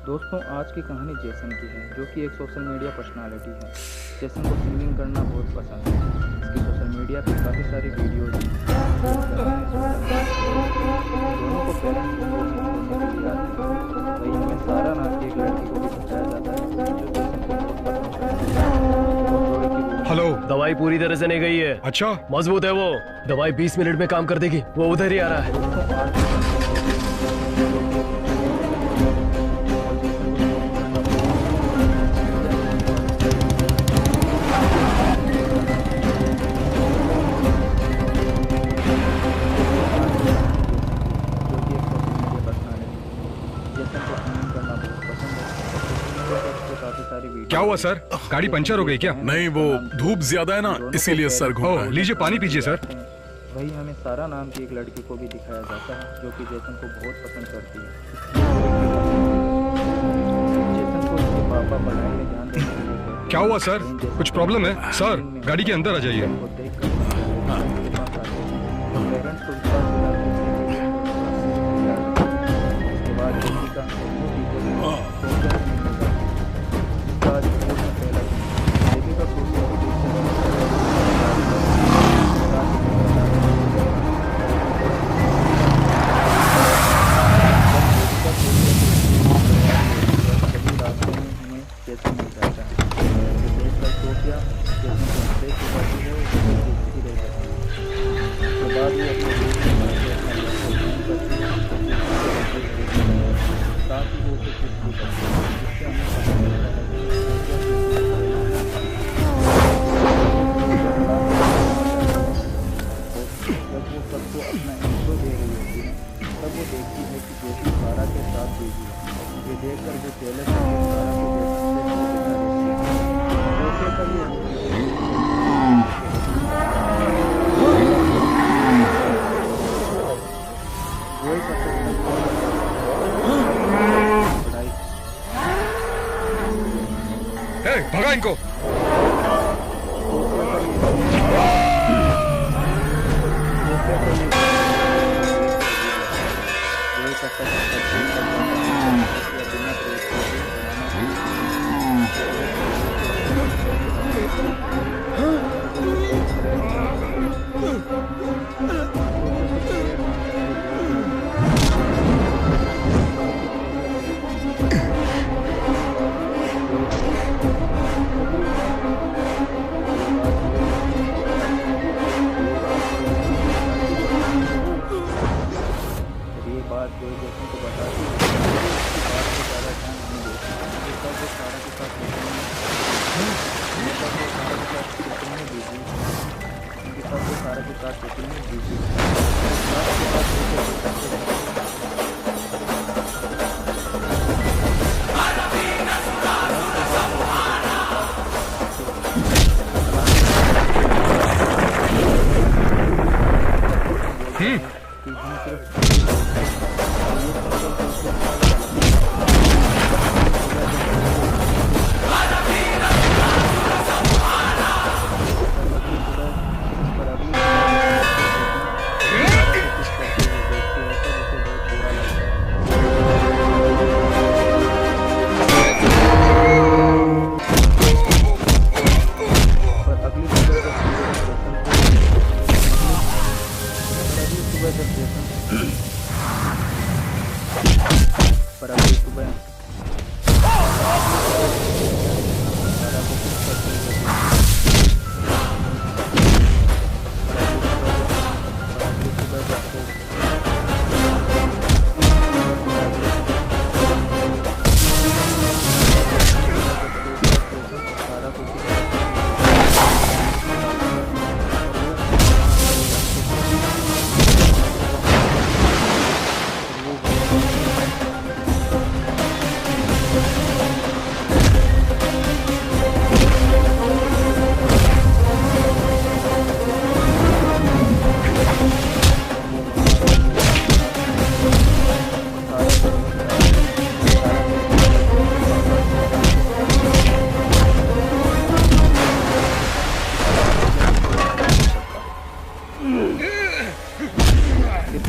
दोस्तों, आज की कहानी जेसन की है, जो कि एक सोशल मीडिया पर्सनालिटी है। जेसन को सिंगिंग करना बहुत पसंद है। इसकी सोशल मीडिया पे काफ़ी सारी वीडियोज हैं। दोनों को पेरेंट्स को छोड़ने के लिए आते हैं। वही हमें सारा नाम की एक लड़की को भी दिखाया जाता है, जो जेसन को बहुत पसंद करती है। हेलो। दवाई पूरी तरह से नहीं गई है। अच्छा, मजबूत है वो। दवाई 20 मिनट में काम कर देगी। वो उधर ही आ रहा है। क्या हुआ सर? गाड़ी पंचर हो गई क्या? नहीं, वो धूप ज्यादा है ना, इसीलिए सर घूम रहा है। लीजिए पानी पीजिए सर। वही हमें सारा नाम की एक लड़की को भी दिखाया जाता है, जो कि जेसन को बहुत पसंद करती है। जेसन को उसके पापा पढ़ाई में ध्यान देने के लिए कहते हैं। क्या हुआ सर? कुछ प्रॉब्लम है? सर, गाड़ी के अंदर आ जाइए। को देखकर उसके पास आते हैं। पेरेंट्स को विश्वास दिलाते हैं। उसके बाद लड़की का भगा इनको।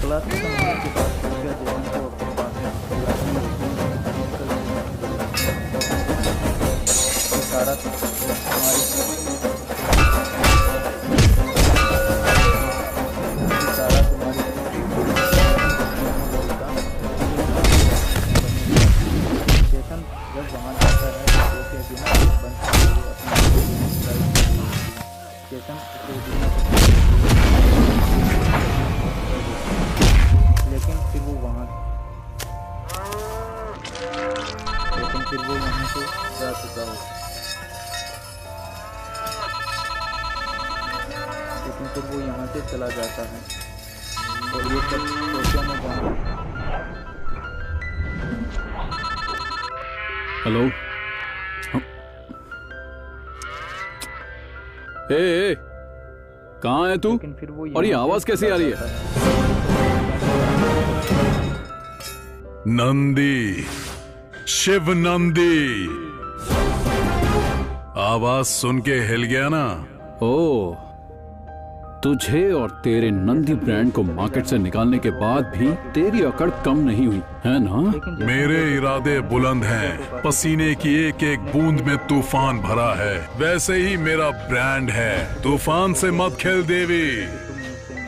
क्लास खत्म होने के बाद सोफिया जैसन को अपने पास सारा जैसन जब वहाँ जाता है तो सोफिया बिना बंद किए हुए जैसन लेकिन फिर वो यहाँ से जा चुका हो लेकिन फिर वो यहाँ से चला जाता है और ये सब सोफिया में जाना। हेलो। ए, कहाँ है तू? लेकिन फिर वो और ये यहाँ आवाज से कैसे चला आ रही जाता है? नंदी, शिव नंदी। आवाज सुन के हिल गया ना? ओ, तुझे और तेरे नंदी ब्रांड को मार्केट से निकालने के बाद भी तेरी अकड़ कम नहीं हुई है ना? लेकिन जैसे मेरे इरादे बुलंद हैं, पसीने की एक एक बूंद में तूफान भरा है। वैसे ही मेरा ब्रांड है। तूफान से मत खेल देवी।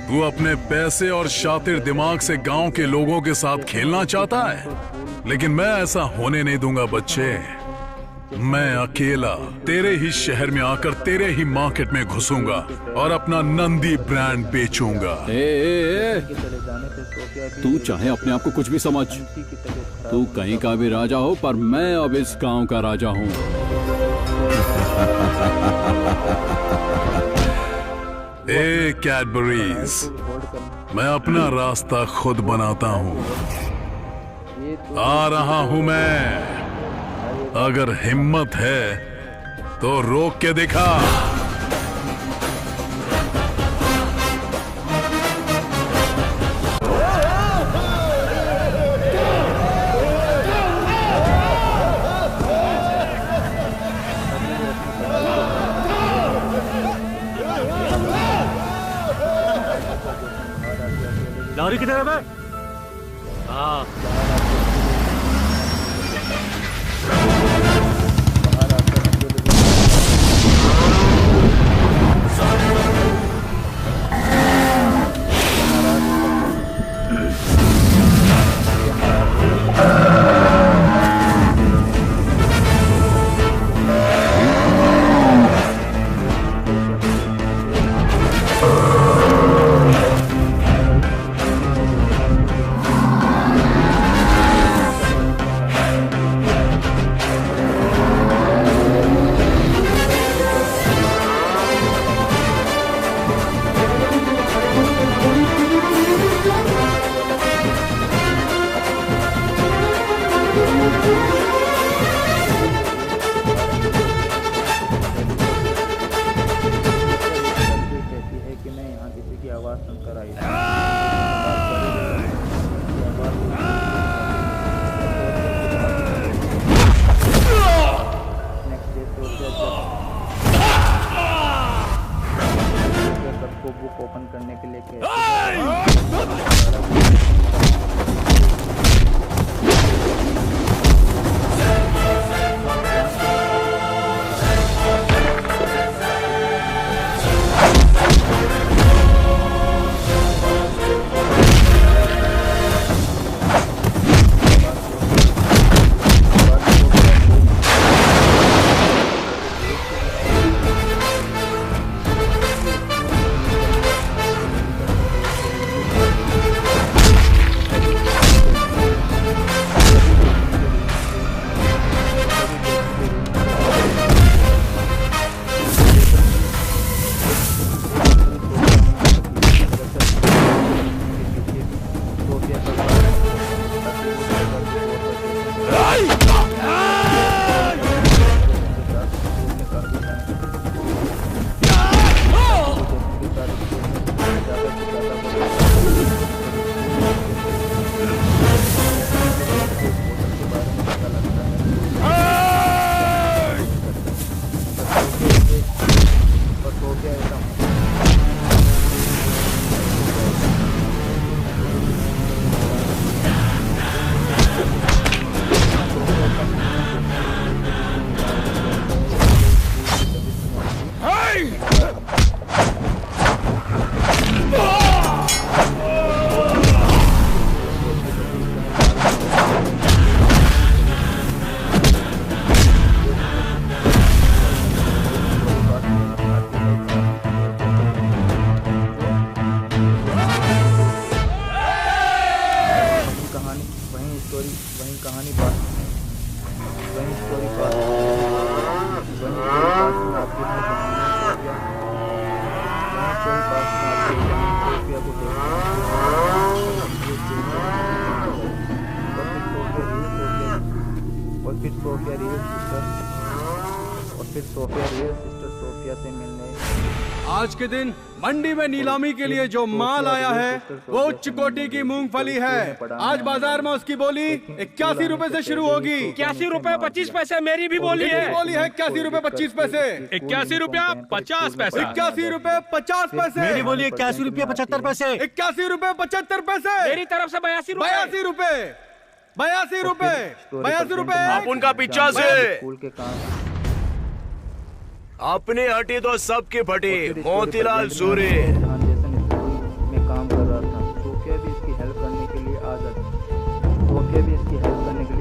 तू अपने पैसे और शातिर दिमाग से गांव के लोगों के साथ खेलना चाहता है, लेकिन मैं ऐसा होने नहीं दूंगा बच्चे। मैं अकेला तेरे ही शहर में आकर तेरे ही मार्केट में घुसूंगा और अपना नंदी ब्रांड बेचूंगा। ए, चले जाने पे सोफिया भी तू चाहे अपने आप को कुछ भी समझ, की तबीयत खराब तू कहीं का भी राजा हो, पर मैं अब इस गांव का राजा हूँ। ए कैडबरीज, मैं अपना रास्ता खुद बनाता हूँ। आ रहा हूँ मैं। अगर हिम्मत है तो रोक के दिखा। लॉरी किधर है बे? हाँ कहती है कि मैं यहाँ किसी की आवाज़ सुनकर आई सबको बुक ओपन करने के लिए कहती सोफिया को देखते हैं और फिर सोफिया रियल सिस्टर सोफिया से मिलने। आज के दिन मंडी में नीलामी के लिए जो माल आया है वो उच्च कोटि की मूंगफली है। आज बाजार में उसकी बोली 81 रुपए से शुरू होगी। 81 रुपए 25 पैसे मेरी भी बोली है। 81 रुपए 25 पैसे। 81 रुपया 50 पैसे। 81 रुपए 50 पैसे। मेरी बोली 81 रुपया 75 पैसे। 81 रुपए 75 पैसे। मेरी तरफ से 82 रुपए। 82 रुपए 82 रुपए 82 रुपए। आप उनका पीछा से स्कूल के काम अपनी हटी तो सबकी फटी। मोतीलाल सूरी जहाँ जैसन स्कूल में काम कर रहा था, सोफिया भी इसकी हेल्प करने के लिए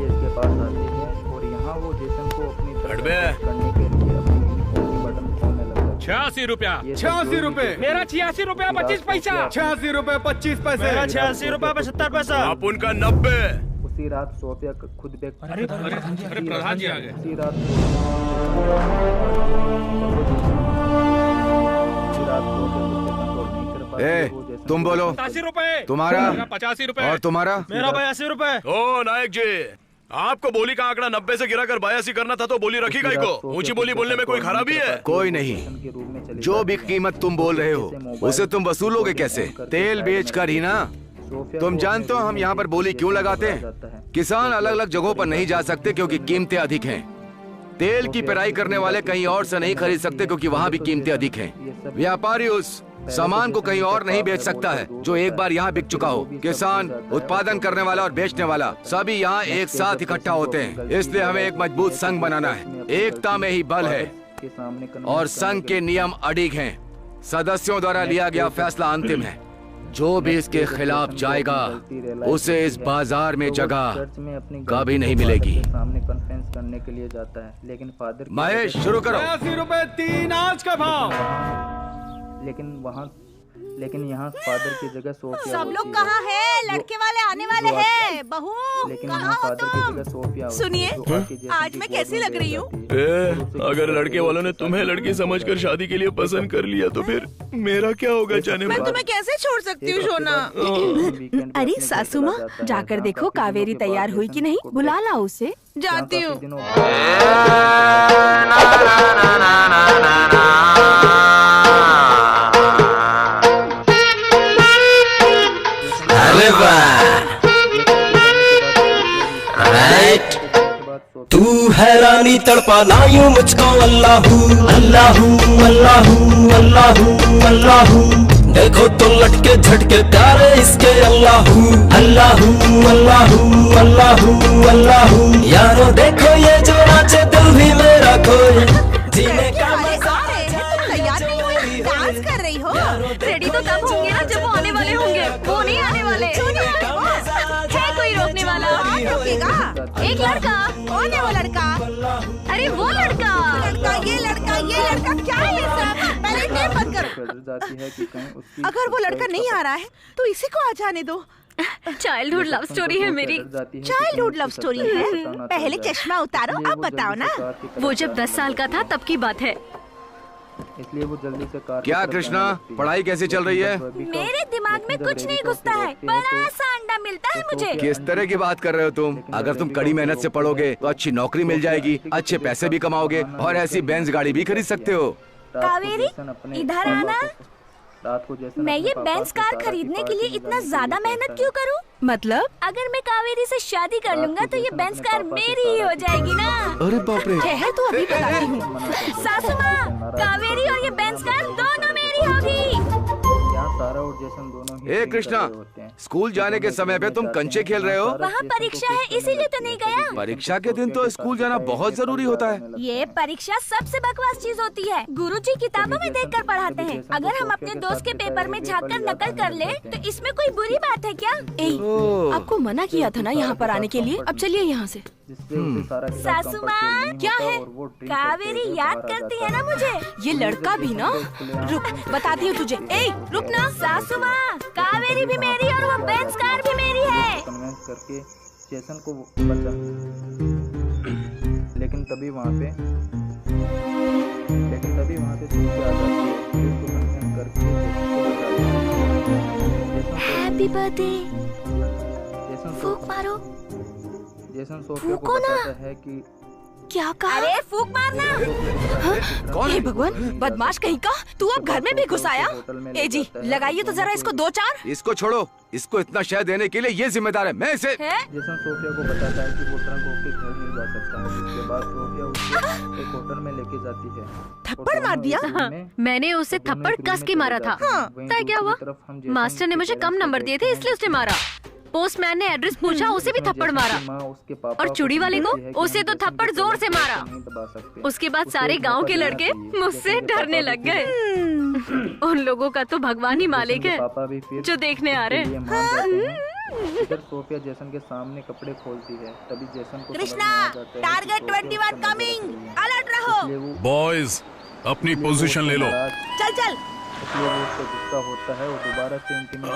इसके पास आती है और यहाँ वो जैसन को अपनी तरफ करने के लिए अपनी यूनिफॉर्म के बटन खोलने लगता है। 86 रुपया। 86 रुपए। मेरा 86 रुपया 25 पैसा। 86 रुपए 25 पैसे। मेरा 86 रुपया 75 पैसा। आप उनका 90। उसी रात सोफिया खुद अरे प्रधान जी आ गए। उसी रात तुम बोलो। 87 रुपए। तुम्हारा? 85 रुपए। और तुम्हारा? मेरा 82 रुपए। ओ नायक जी, आपको बोली का आंकड़ा 90 से गिराकर 82 करना था तो बोली रखी गई को। ऊंची बोली बोलने में कोई खराबी है? कोई नहीं। जो भी कीमत तुम बोल रहे हो उसे तुम वसूलोगे कैसे? तेल बेचकर ही ना। तुम जानते हो हम यहाँ पर बोली क्यों लगाते हैं? किसान अलग अलग जगहों पर नहीं जा सकते क्योंकि कीमतें अधिक हैं। तेल की पेराई करने वाले कहीं और से नहीं खरीद सकते क्योंकि वहाँ भी कीमतें अधिक हैं। व्यापारी उस सामान को कहीं और नहीं बेच सकता है जो एक बार यहाँ बिक चुका हो। किसान, उत्पादन करने वाला और बेचने वाला सभी यहाँ एक साथ इकट्ठा होते हैं। इसलिए हमें एक मजबूत संघ बनाना है। एकता में ही बल है और संघ के नियम अडिग हैं। सदस्यों द्वारा लिया गया फैसला अंतिम है। जो भी इसके खिलाफ जाएगा उसे इस बाजार में जगह कभी नहीं मिलेगी। सामने कॉन्फ्रेंस करने के लिए जाता है, लेकिन फादर महेश शुरू करो। 82 रुपए 3 आज का भाव। लेकिन यहाँ फादर की जगह सोफिया। सब लोग कहाँ हैं? लड़के वाले आने वाले हैं। बहू कहाँ हो तुम? सुनिए, आज मैं कैसी लग रही हूँ? अगर लड़के वालों ने तुम्हें लड़की समझकर शादी के लिए पसंद कर लिया तो फिर मेरा क्या होगा जाने मैं तुम्हें कैसे छोड़ सकती हूँ सोना? अरे सासू माँ, जाकर देखो कावेरी तैयार हुई कि नहीं। बुला लाओ उसे। जाती हूँ। तू है रानी तड़पा ना यूं मुझको। अल्लाहू अल्लाहू अल्लाहू अल्लाहू अल्लाहू। देखो तो लटके झटके प्यारे इसके। अल्लाहू अल्लाहू अल्लाहू अल्लाहू अल्लाहू। यारो देखो ये जो नाचे दिल भी मेरा खोए। जीने का मजा। तैयार नहीं हुई? डांस कर रही हो? रेडी तो तब होंगे ना जब वो आने वाले होंगे। वो नहीं आने वाले। है कोई रोकने वाला? रोकेगा एक लड़का। कौन है वो लड़का? अरे वो लड़का ये लड़का क्या है ये सब? पहले टेप बंद करो। अगर वो लड़का नहीं आ रहा है तो इसी को आ जाने दो। चाइल्डहुड लव स्टोरी है मेरी। चाइल्डहुड लव स्टोरी है? पहले चश्मा उतारो, अब बताओ ना। वो जब 10 साल का था तब की बात है। इसलिए वो जल्दी से क्या कृष्णा, पढ़ाई कैसी चल रही है? मेरे दिमाग में कुछ नहीं घुसता है। बड़ा सा अंडा मिलता है मुझे। किस तरह की बात कर रहे हो तुम? अगर तुम कड़ी मेहनत से पढ़ोगे तो अच्छी नौकरी मिल जाएगी, अच्छे पैसे भी कमाओगे और ऐसी बेंज गाड़ी भी खरीद सकते हो। कावेरी इधर आना। मैं ये बेंज कार खरीदने के लिए इतना ज्यादा मेहनत क्यों करूं? मतलब अगर मैं कावेरी से शादी कर लूंगा तो ये बेंज कार मेरी ही हो जाएगी ना। अरे बाप रे। ठहर तो अभी बताती हूँ। सासू माँ, कावेरी और ये बेंज कार दोनों मेरी होगी। सारा और जैसन दोनों ही ए कृष्णा, स्कूल जाने के समय पे तुम कंचे खेल रहे हो? वहाँ परीक्षा है इसीलिए तो नहीं गया। परीक्षा के दिन तो स्कूल जाना बहुत जरूरी होता है। ये परीक्षा सबसे बकवास चीज होती है। गुरुजी किताबों में देखकर पढ़ाते हैं। अगर हम अपने दोस्त के पेपर में झाँककर नकल कर ले तो इसमें कोई बुरी बात है क्या? आपको मना किया था ना यहाँ पर आने के लिए। अब चलिए यहाँ से। सासू माँ क्या है? कावेरी याद करती है ना मुझे? ये लड़का भी ना। रुक बताती हूँ तुझे। ए रुक ना। सासू माँ, कावेरी भी मेरी और वो बेंज कार भी मेरी है। कन्विंस करके जैसन को बचा, लेकिन तभी वहाँ पे सोफिया आ जाती है। उसको कन्विंस करके जैसन को बचा। Happy birthday. जेसन फूक मारो। जेसन सोफिया को फूको ना। बताता है कि क्या कहा? अरे फूक मारना। कौन हे भगवान, बदमाश कहीं का, तू अब घर में भी घुस आया। ए जी, लगाइए तो जरा इसको 2-4। इसको छोड़ो, इसको इतना शय देने के लिए ये जिम्मेदार है, मैं इसे। जेसन सोफिया को बताता है कि वो ट्रंक होके घर नहीं जा सकता। उसके बाद सोफिया उसे एक होटल में लेके जाती है। थप्पड़ मार दिया? मैंने उसे थप्पड़ कस के मारा था। तय क्या हुआ? मास्टर ने मुझे कम नंबर दिए थे इसलिए उसने मारा। पोस्टमैन ने एड्रेस पूछा, उसे भी थप्पड़ मारा। और चूड़ी वाले को, उसे तो थप्पड़ जोर से मारा। उसके बाद सारे गांव के लड़के मुझसे डरने लग गए। उन लोगों का तो भगवान ही मालिक है जो देखने आ रहे हैं। इधर सोफिया जेसन के सामने कपड़े खोलती है। तभी जेसन को कृष्णा, टारगेट 21 कमिंग, अलर्ट रहो। बॉयज, अपनी पोजीशन ले लो। चल चल। इसलिए वो उससे गुस्सा होता है और दोबारा से इंटीमेट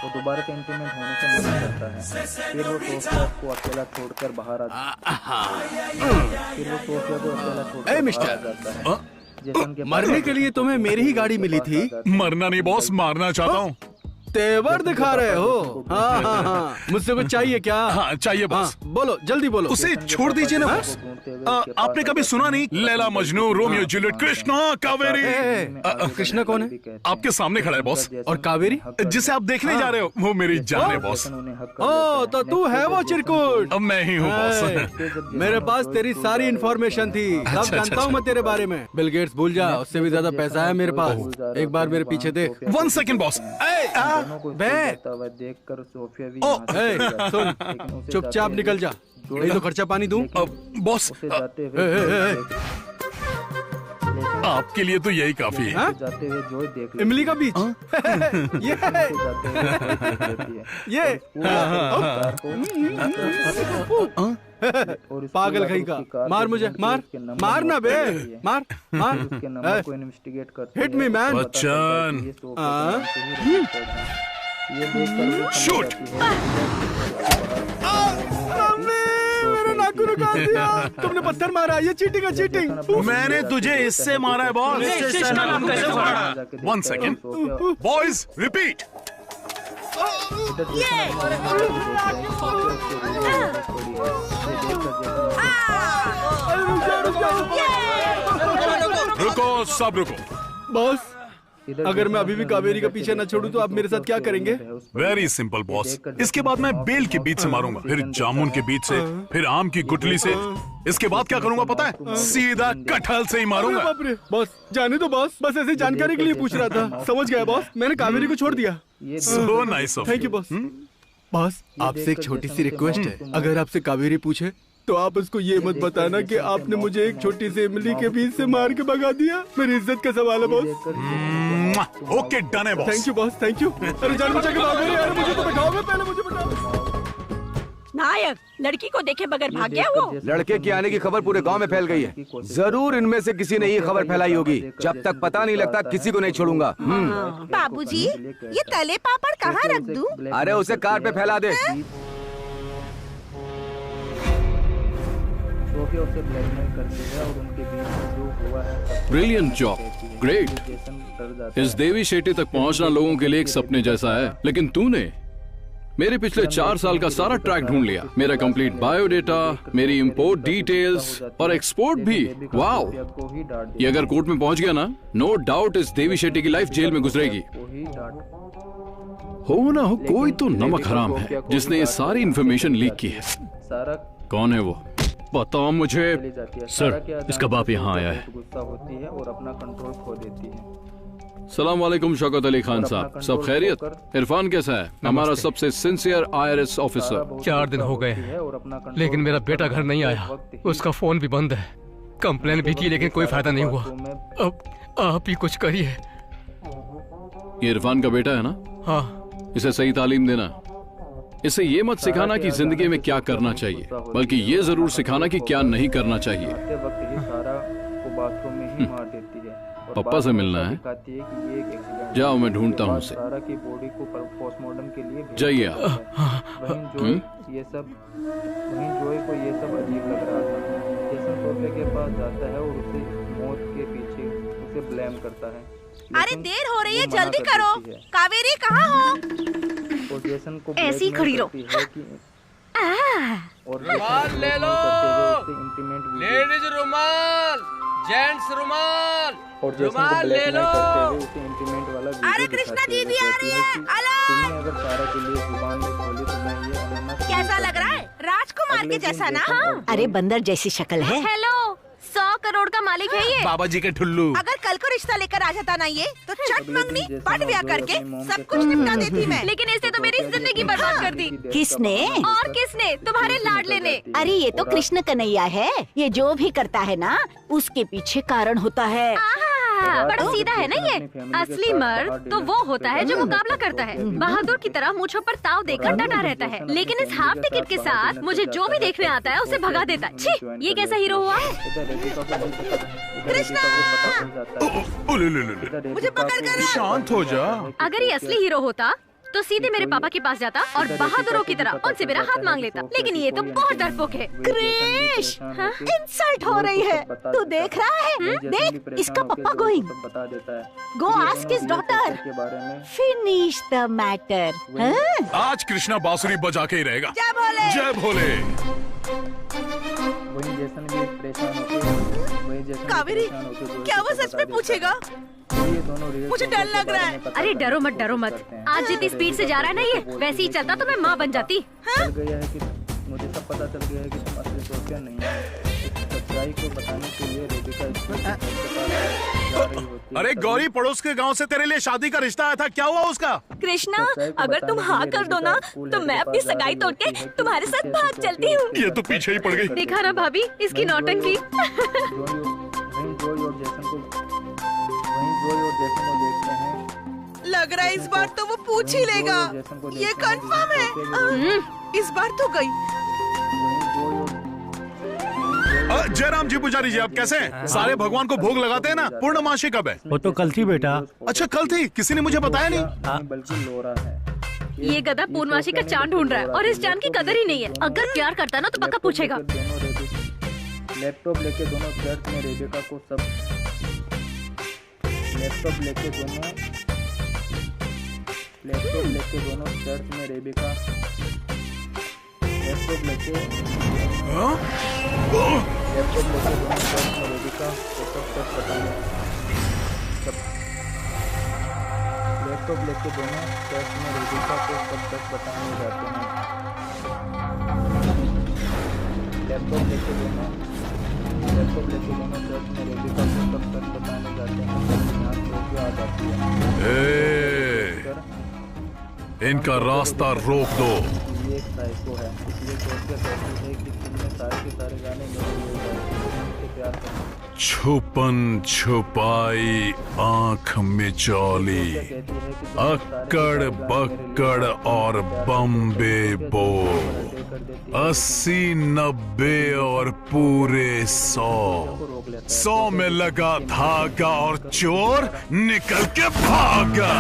होने से मना करता है। फिर वो सोफिया को अकेला छोड़कर बाहर आ जाता है। जेसन के मरने के लिए तुम्हें मेरी ही गाड़ी मिली थी। मरना नहीं बॉस, मारना चाहता हूँ। तेवर दिखा रहे हो। हाँ हाँ हाँ, मुझसे कुछ चाहिए क्या? हाँ चाहिए बॉस। बोलो, जल्दी बोलो। उसे छोड़ दीजिए ना बॉस। आपने कभी सुना नहीं, लैला मजनू, रोमियो जूलियट, कृष्णा कावेरी। कृष्णा कौन है? आपके सामने खड़ा है बॉस। और कावेरी जिसे आप देखने जा रहे हो, वो मेरी जान है बॉस। ओ, तो तू है वो चिरकुट। अब मैं ही हूँ बॉस। मेरे पास तेरी सारी इन्फॉर्मेशन थी, सब जानता हूँ मैं तेरे बारे में। बिल गेट्स भूल जा, उससे भी ज्यादा पैसा है मेरे पास। एक बार मेरे पीछे देख। 1 सेकंड बॉस। देखकर सोफिया भी सुन, चुपचाप निकल जा, नहीं तो खर्चा पानी दूं। बॉस, आपके लिए तो यही काफी है। जाते हुए जोय देख इमली का बीच। ये पागल कहीं का। मार मुझे, मार मारना बे, मार मार। उसके नंबर को इन्वेस्टिगेट करते hit me man. Bachchan, shoot. मेरा नाखून उखाड़ दिया। तुमने पत्थर मारा, ये चीटिंग है, चीटिंग। मैंने तुझे इससे मारा है बॉस। 1 second boys, repeat. रुको, सब रुको। बॉस, अगर मैं अभी भी कावेरी का पीछे न छोड़ूं तो आप मेरे साथ क्या करेंगे? Very simple boss. इसके बाद मैं बेल के बीच से मारूंगा, फिर जामुन के बीच से, फिर आम की गुठली से। इसके बाद क्या करूंगा पता है? सीधा कटहल से ही मारूंगा। बाप रे। बॉस, जाने दो बॉस, बस ऐसे जानकारी के लिए पूछ रहा था। समझ गया बॉस, मैंने कावेरी को छोड़ दिया। So nice of you. Thank you boss. Boss, आपसे एक छोटी सी रिक्वेस्ट है। अगर आपसे कावेरी पूछे तो आप उसको ये मत बताना कि आपने मुझे एक छोटी सी इमली के बीच से मार के भगा दिया। मेरी इज्जत का सवाल है बॉस। ओके, डन है boss. Thank you boss, thank you. अरे जान बचा के भाग रहे यार, मुझे तो बताओगे पहले, मुझे बताओ। नायक, लड़की को देखे बगैर भाग गया वो। लड़के के आने की खबर पूरे गांव में फैल गई है। जरूर इनमें से किसी ने ये खबर फैलाई होगी। जब तक पता नहीं लगता किसी को नहीं छोड़ूंगा। बाबूजी, ये तले पापड़ कहाँ रख दूं? अरे उसे कार पे फैला दे। सोफिया उसे ब्लैकमेल करती है और उनके बीच में जो हुआ है। Brilliant job, great. इस देवी शेटी तक पहुंचना लोगों के लिए एक सपने जैसा है, लेकिन तूने मेरे पिछले 4 साल का सारा ट्रैक ढूंढ लिया। मेरा कंप्लीट बायोडेटा, मेरी इंपोर्ट डिटेल्स और एक्सपोर्ट भी। वाओ, ये अगर कोर्ट में पहुंच गया ना, नो डाउट इस देवी शेट्टी की लाइफ जेल में गुजरेगी। हो ना हो, कोई तो नमक हराम है जिसने ये सारी इंफॉर्मेशन लीक की है। कौन है वो? बताओ मुझे। सर, इसका बाप यहाँ आया है। गुस्सा होती है और अपना कंट्रोल खो देती है। सलाम वालेकुम शौकत अली खान साहब, सब खैरियत? इरफान कैसा है? हमारा सबसे सिंसियर IRS ऑफिसर। 4 दिन हो गए हैं, लेकिन मेरा बेटा घर नहीं आया। उसका फोन भी बंद है। कंप्लेन भी की लेकिन कोई फायदा नहीं हुआ। अब आप ही कुछ करिए। ये इरफान का बेटा है ना? हाँ। इसे सही तालीम देना। इसे ये मत सिखाना कि जिंदगी में क्या करना चाहिए, बल्कि ये जरूर सिखाना कि क्या नहीं करना चाहिए। पापा से मिलना है? जाओ, मैं ढूंढता हूँ उसे। सारा की बॉडी को पोस्टमार्टम के लिए जाइए। ये सब वहीं जोय को ये सब अजीब लग रहा था। जेसन सोफिया के पास जाता है और उसे मौत के पीछे उसे ब्लेम करता है। अरे देर हो रही है, जल्दी करो। कावेरी कहाँ हो? और जेसन को ऐसे ही खड़ी रहो। रुमाल ले लो, लेडीज रुमाल, जेंट्स रुमाल, और रुमाल ले लो। उसे इंटीमेट वाला अरे कृष्णा दीदी आ रही है। तुमने अगर सारा के लिए जुबान में खोली तो मैं ये अनाना कैसा लग रहा है? राजकुमार के जैसा ना? हाँ। अरे बंदर जैसी शक्ल है। हेलो, 100 करोड़ का मालिक है ये। बाबा जी के ठुल्लू। अगर कल को रिश्ता लेकर आ जाता ना ये, तो चट मंगनी पट ब्याह करके सब कुछ निपटा देती मैं। लेकिन इसने तो मेरी जिंदगी बर्बाद कर दी। किसने? और किसने? तुम्हारे लाडले ने। अरे ये तो कृष्ण कन्हैया है। ये जो भी करता है ना, उसके पीछे कारण होता है। बड़ा सीधा है ना ये। असली मर्द तो वो होता है जो मुकाबला करता है, बहादुर की तरह मूंछों पर ताव देकर डटा रहता है। लेकिन इस हाफ टिकट के साथ मुझे जो भी देखने आता है उसे भगा देता है। छी, ये कैसा हीरो हुआ? कृष्णा, मुझे पकड़ कर शांत हो जा। अगर ये असली हीरो होता तो सीधे मेरे पापा के पास जाता और बहादुरों की तरह उनसे मेरा हाथ मांग लेता। लेकिन ये तो बहुत डरपोक है। क्रिश, इंसल्ट हो रही है। तू देख रहा है? देख, इसका papa going. Go ask his daughter. Finish the matter. आज कृष्णा बांसुरी बजा के ही रहेगा। जय भोले। जय भोले। वही जेसन भी परेशान होते, कावेरी, क्या वो सच में पूछेगा? मुझे डर लग रहा है। अरे डरो मत, डरो मत। आज जितनी स्पीड से जा रहा है ना ये, वैसे ही चलता तो मैं माँ बन जाती। चल गया है कि मुझे सब पता चल गया है कि तुम असली सोफिया नहीं हो। इस सच्चाई को बताने के लिए रेबिका अरे गौरी, पड़ोस के गांव से तेरे लिए शादी का रिश्ता आया था, क्या हुआ उसका? कृष्णा, अगर तुम हाँ कर दो ना तो मैं अपनी सगाई तोड़ के तुम्हारे साथ भाग चलती हूँ। ये तो पीछे ही पड़ गई। देखा ना भाभी, इसकी नौटंकी। लग रहा है इस बार तो वो पूछ ही लेगा। ये कंफर्म है। इस बार तो गई। जयराम जी, पुजारी जी, आप कैसे हैं? सारे भगवान को भोग लगाते हैं ना? पूर्णमासी कब है? वो तो कल थी बेटा। अच्छा, कल थी? किसी ने मुझे बताया नहीं। बल्कि लोरा है। ये गधा पूर्णमासी का चांद ढूंढ रहा है और इस चांद की कदर ही नहीं है। अगर प्यार करता ना तो पक्का पूछेगा। लैपटॉप लेके दोनों चर्च में रेबिका को सब लैपटॉप लेके दोनों चर्च में रेबिका लैपटॉप लेके दोनों चर्च में रेबिका को सब सच बताने लैपटॉप लेके दोनों चर्च में रेबिका को सब सच बताने जाते हैं। लैपटॉप लेके दोनों चर्च में रेबिका को सब सच बताने जाते हैं। इनका रास्ता रोक दो। ये एक साइको है, इसलिए सोचकर कहती है कि तुमने सारे के सारे गाने मेरे लिए गाए, मुझसे प्यार करना। छुपन छुपाई आंख मिचौली, अक्कड़ बक्कड़ और बम्बे बोल, 80 90 और पूरे 100 में लगा धागा और चोर निकल के भागा।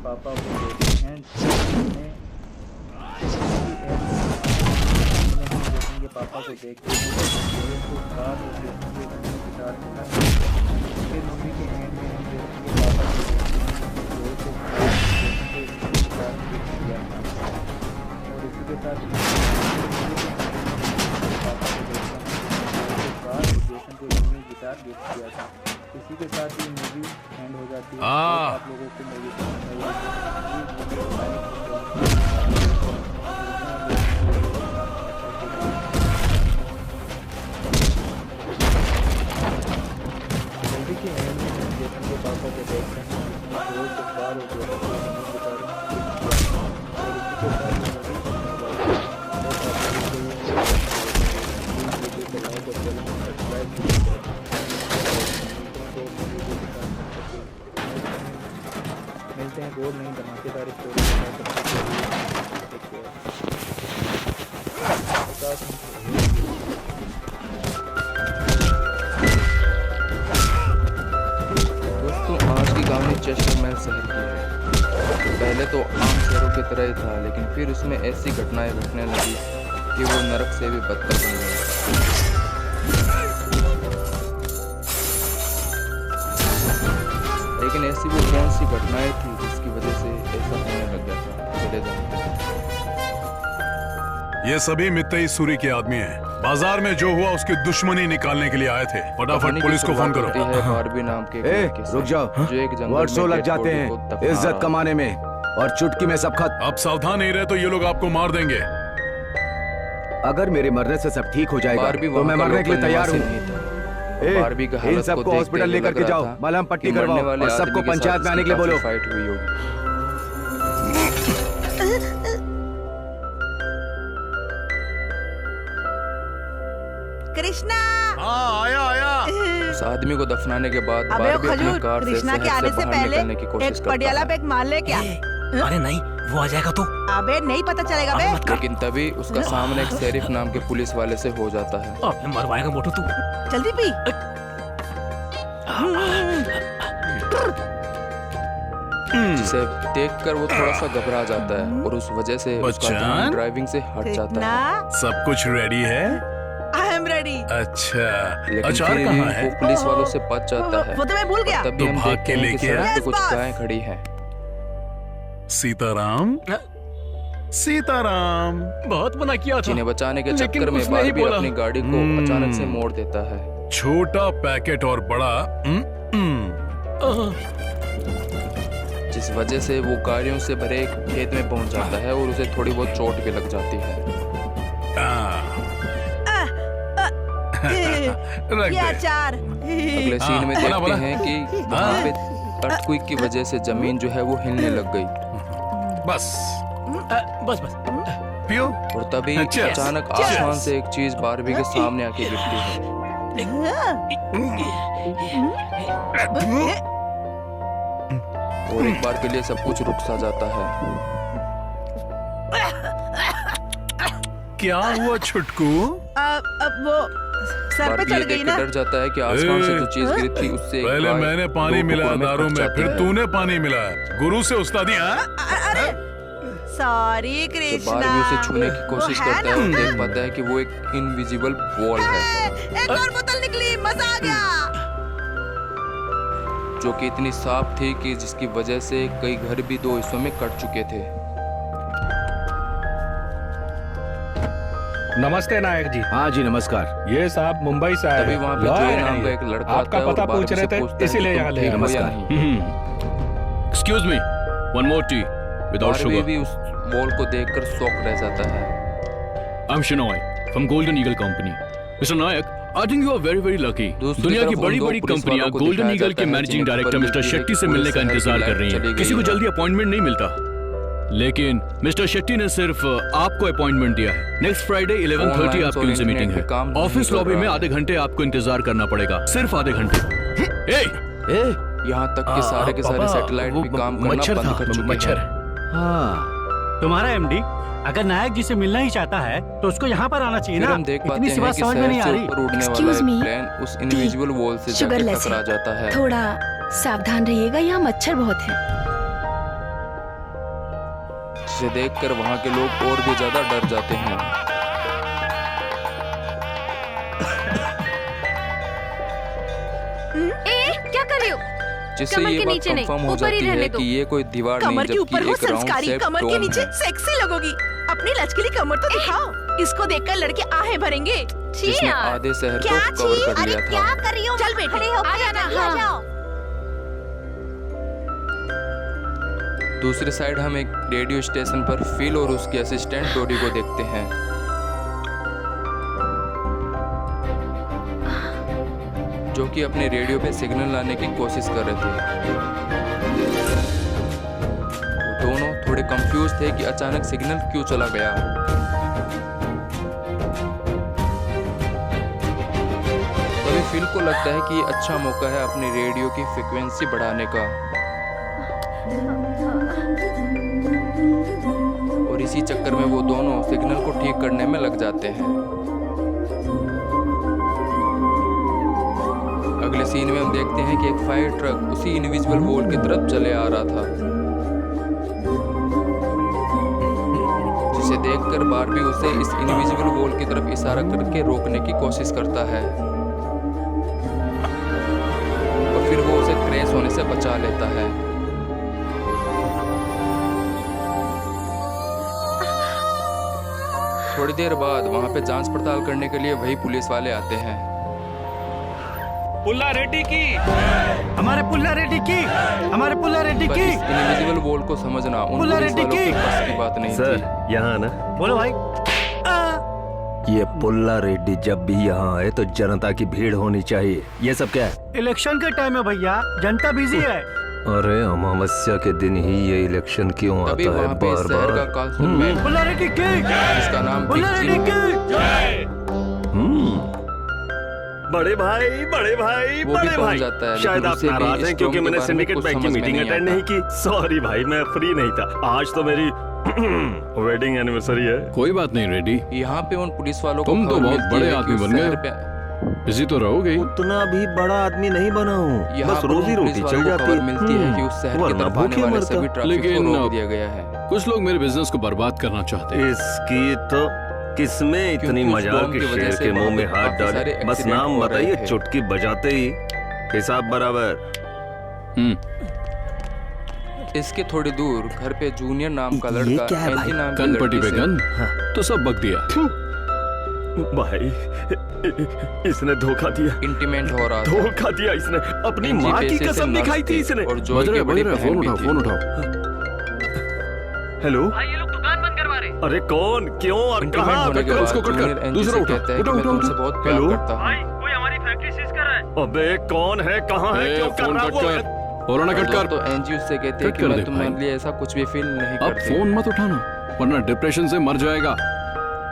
पापा को देखते हैं के पापा को देखते हैं फिर मम्मी के एंड में हम के पापा को देखते हैं और इसी के साथ पापा को देखते हैं मम्मी गिटार गिफ्ट किया था। इसी के साथ ही मूवी एंड हो जाती है। आप लोगों को मूवी के एंड में जैसे पापा को देखते हैं दोस्तों, आज की कहानी चेस्टर महल शहर की है। पहले तो आम शहरों की तरह ही था, लेकिन फिर उसमें ऐसी घटनाएं घटने लगी कि वो नरक से भी बदतर बन गया। लेकिन ऐसी वो कौन सी घटनाएं थी जिसकी वजह से ऐसा होने लग गया था? चले जानते हैं। ये सभी मित्तई सूरी के आदमी हैं। बाजार में जो हुआ उसकी दुश्मनी निकालने के लिए आए थे। फटाफट पुलिस को फोन करो। बारबी नाम के रुक जाओ, वर्षों लग जाते हैं इज्जत कमाने में और चुटकी में सब खत्म। आप सावधान नहीं रहे तो ये लोग आपको मार देंगे। अगर मेरे मरने से सब ठीक हो जाएगा तो मैं मरने के लिए तैयार हूँ। इन सबको हॉस्पिटल लेकर के जाओ, मलहम पट्टी करवाओ और सबको पंचायत में आने के लिए बोलो। फाइट हुई होगी। कृष्णा। हाँ, आया। उस आदमी को दफनाने के बाद अबे बारबी अपनी खजूर, कार से कृष्णा के शहर आने से से बाहर पहले निकलने की कोशिश एक करता पटियाला है। पैक मार ले क्या? अरे नहीं, वो आ जाएगा तो। अबे नहीं पता चलेगा बे। लेकिन तभी उसका सामने एक शेरिफ नाम के पुलिस वाले से हो जाता है। अबे मरवाएगा मोटू तू। जल्दी पी। जिसे देखकर वो थोड़ा सा घबरा जाता है और उस वजह से उसका ध्यान ड्राइविंग से हट जाता है। सब कुछ रेडी है? I am ready. अच्छा, लेकिन अचार फिर भी कहाँ है? वो पुलिस वालों से बच जाता है। वो तो मैं भूल गया। तभी तो हम भाग देखते के हैं कि लेके सड़क आया? पे कुछ गायें खड़ी हैं। सीताराम, सीताराम। बहुत मना किया था, जिन्हें बचाने के लेकिन चक्कर में उसने ही बारबी बोला। अपनी गाड़ी को अचानक से मोड़ देता है। छोटा पैकेट और बड़ा जिस वजह से वो गाड़ियों से भरे एक खेत में पहुंच जाता है और उसे थोड़ी बहुत चोट भी लग जाती है। ये अचार। अगले सीन में देखते हैं कि वहाँ पे अर्थक्वेक की वजह से जमीन जो है वो हिलने लग गई। बस बस पियो। और तभी अचानक आसमान से एक चीज बारबी के सामने आके गिरती है। और एक बार के लिए सब कुछ रुक सा जाता है। क्या हुआ छुटकू? वो सर पे चढ़ गई ना। डर जाता है कि आसमान से जो चीज गिरी थी उससे पहले मैंने पानी मिलाया दारू में, फिर तूने पानी मिलाया। गुरु से उस्तादी। अरे सॉरी कृष्णा। बारबी उसे छूने की कोशिश करता है और देख पाता है कि वो एक इनविजिबल वॉल है। एक और बोतल निकली, मजा आ गया। जो कि इतनी साफ थी कि जिसकी वजह से कई घर भी दो हिस्सों में कट चुके थे। नमस्ते नायक जी। हाँ जी नमस्कार। ये साहब मुंबई से आए। तभी वहाँ पे जोए नाम का एक लड़का आपका पता पूछ रहे थे, इसीलिए यहाँ ले। नमस्कार। Excuse me, one more tea without sugar. भी उस वॉल को देखकर शॉक रह जाता है। I am Shenoy from Golden Eagle company. Mister Nayak, I think you are very very lucky. दुनिया की बड़ी बड़ी कंपनियां गोल्डन ईगल के मैनेजिंग डायरेक्टर मिस्टर शेट्टी से मिलने का इंतजार कर रही हैं। किसी को जल्दी अपॉइंटमेंट नहीं मिलता, लेकिन मिस्टर शेट्टी ने सिर्फ आपको अपॉइंटमेंट दिया है। नेक्स्ट फ्राइडे 11:30 आपकी उनसे मीटिंग है। ऑफिस लॉबी में आधे घंटे आपको इंतजार करना पड़ेगा, सिर्फ आधे घंटे। यहाँ तक कि सारे के सारे सैटेलाइट भी काम करना बंद कर चुके हैं। तुम्हारा एमडी अगर नायक जी से मिलना ही चाहता है तो उसको यहाँ पर आना चाहिए ना। हम देख पाते हैं कि समझ में नहीं आ रही। ऊपर उड़ने वाला एक प्लेन उस इनविजिबल वॉल से जाकर टकरा जाता है। थोड़ा सावधान रहिएगा, यहाँ मच्छर बहुत है। जिसे देखकर वहाँ के लोग और भी ज्यादा डर जाते हैं। क्या कर रही हो? जिससे ये बात कंफर्म हो जाती है कि ये कोई दीवार नहीं कमर के जबकि ऊपर हो एक राउंड संस्कारी, शेप कमर के डोम नीचे है। सेक्सी लगोगी। अपनी लचकीली कमर तो दिखाओ। इसको देखकर लड़के आहे भरेंगे। जिसने आधे शहर को कवर कर लिया था। क्या कर रही हो? चल बेटे, आ जाना। आ जाओ। दूसरी साइड हम एक रेडियो स्टेशन पर फिल और उसके असिस्टेंट डोरी को देखते हैं। जो कि अपने रेडियो पे सिग्नल लाने की कोशिश कर रहे थे। वो दोनों थोड़े कंफ्यूज थे कि अचानक सिग्नल क्यों चला गया। तभी फिल को लगता है कि ये अच्छा मौका है अपने रेडियो की फ्रीक्वेंसी बढ़ाने का। और इसी इसी चक्कर में वो दोनों सिग्नल को ठीक करने में लग जाते हैं। अगले सीन में हम देखते हैं कि एक फायर ट्रक उसी इनविजिबल वॉल की तरफ चले आ रहा था, जिसे देखकर बारबी उसे इस इनविजिबल वॉल की तरफ इशारा करके रोकने की कोशिश करता है और फिर वो उसे क्रैश होने से बचा लेता है। थोड़ी देर बाद वहां पे जांच पड़ताल करने के लिए वही पुलिस वाले आते हैं। पुल्ला रेड्डी की, हमारे पुल्ला रेड्डी की, हमारे पुल्ला रेड्डी की। इनविजिबल वॉल को समझना उन पुलिस वालों के बस की बात नहीं सर, थी। यहाँ ना बोलो भाई। ये पुल्ला रेड्डी जब भी यहाँ आए तो जनता की भीड़ होनी चाहिए। ये सब क्या है? इलेक्शन के टाइम है भैया, जनता बिजी है। अरे अमावस्या के दिन ही ये इलेक्शन क्यों आता है बार बार? पुल्ला रेड्डी की, इसका नाम पुल्ला रेड्डी की। बड़े भाई, बड़े भाई, बड़े भाई, शायद आप नाराज हैं क्योंकि मैंने सिंडिकेट बैंक की मीटिंग अटेंड नहीं की। सॉरी भाई, मैं फ्री नहीं था। आज तो मेरी वेडिंग एनिवर्सरी है। कोई बात नहीं रेड्डी। यहाँ पे उन पुलिस वालों को तुम तो बहुत बड़े आदमी बन गए, बिजी तो रहोगे। उतना भी बड़ा आदमी नहीं बना हूँ, बस रोजी रोटी चल जाती मिलती है कि उस शहर की तरफ आने वाले सभी ट्रैफिक को रोक दिया गया है। कुछ लोग मेरे बिजनेस को बर्बाद करना चाहते हैं। इसकी तो किसमें इतनी मजाक की शेर के मुंह में हाथ डाले। बस नाम बताइए, चुटकी बजाते ही हिसाब बराबर। इसके थोड़ी दूर घर पे जूनियर नाम का लड़का एंजी नाम की कनपट्टी पे गन तो सब बक दिया। भाई इसने धोखा दिया, इंटीमेंट हो रहा था। धोखा दिया इसने, अपनी माँ की कसम दिखाई थी इसने। और जो फोन उठाओ, फोन उठाओ। हेलो भाई, ये लोग दुकान बंद करवा रहे। अरे कौन, क्यों और कहाँ? उसको कट कर, दूसरा उठा, उठा, उठा, बहुत प्यार करता हूं। भाई, कोई हमारी फैक्ट्री सीज कर रहा है। अबे कौन है, कहाँ है, क्यों कर रहा है? और ना कट कर। तो एनजी उससे कहते हैं कि मैं तुम्हारे लिए ऐसा कुछ भी फील नहीं अब करती। फोन मत उठाना वरना डिप्रेशन से मर जाएगा,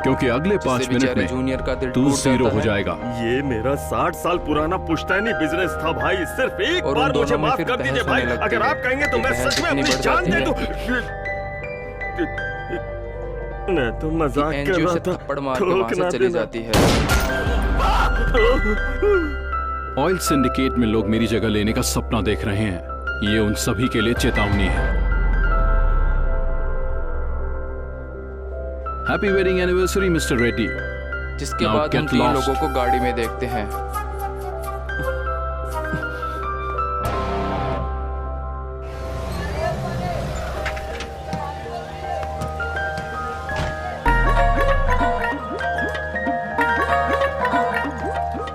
क्योंकि अगले 5 मिनट में जूनियर का दिल तू जीरो हो जाएगा। ये मेरा 60 साल पुराना पुश्तैनी बिजनेस था भाई। सिर्फ एक बार मुझे माफ कर दीजिए भाई। अगर आप कहेंगे तो मैं सच में अपनी जान दे दूं। मैं तो मजाक कर रहा था। थप्पड़ मार के वहां से चली जाती है। ऑयल सिंडिकेट में लोग मेरी जगह लेने का सपना देख रहे हैं। ये उन सभी के लिए चेतावनी है। Happy wedding anniversary mister Reddy. जिसके बाद हम 3 लोगों को गाड़ी में देखते हैं।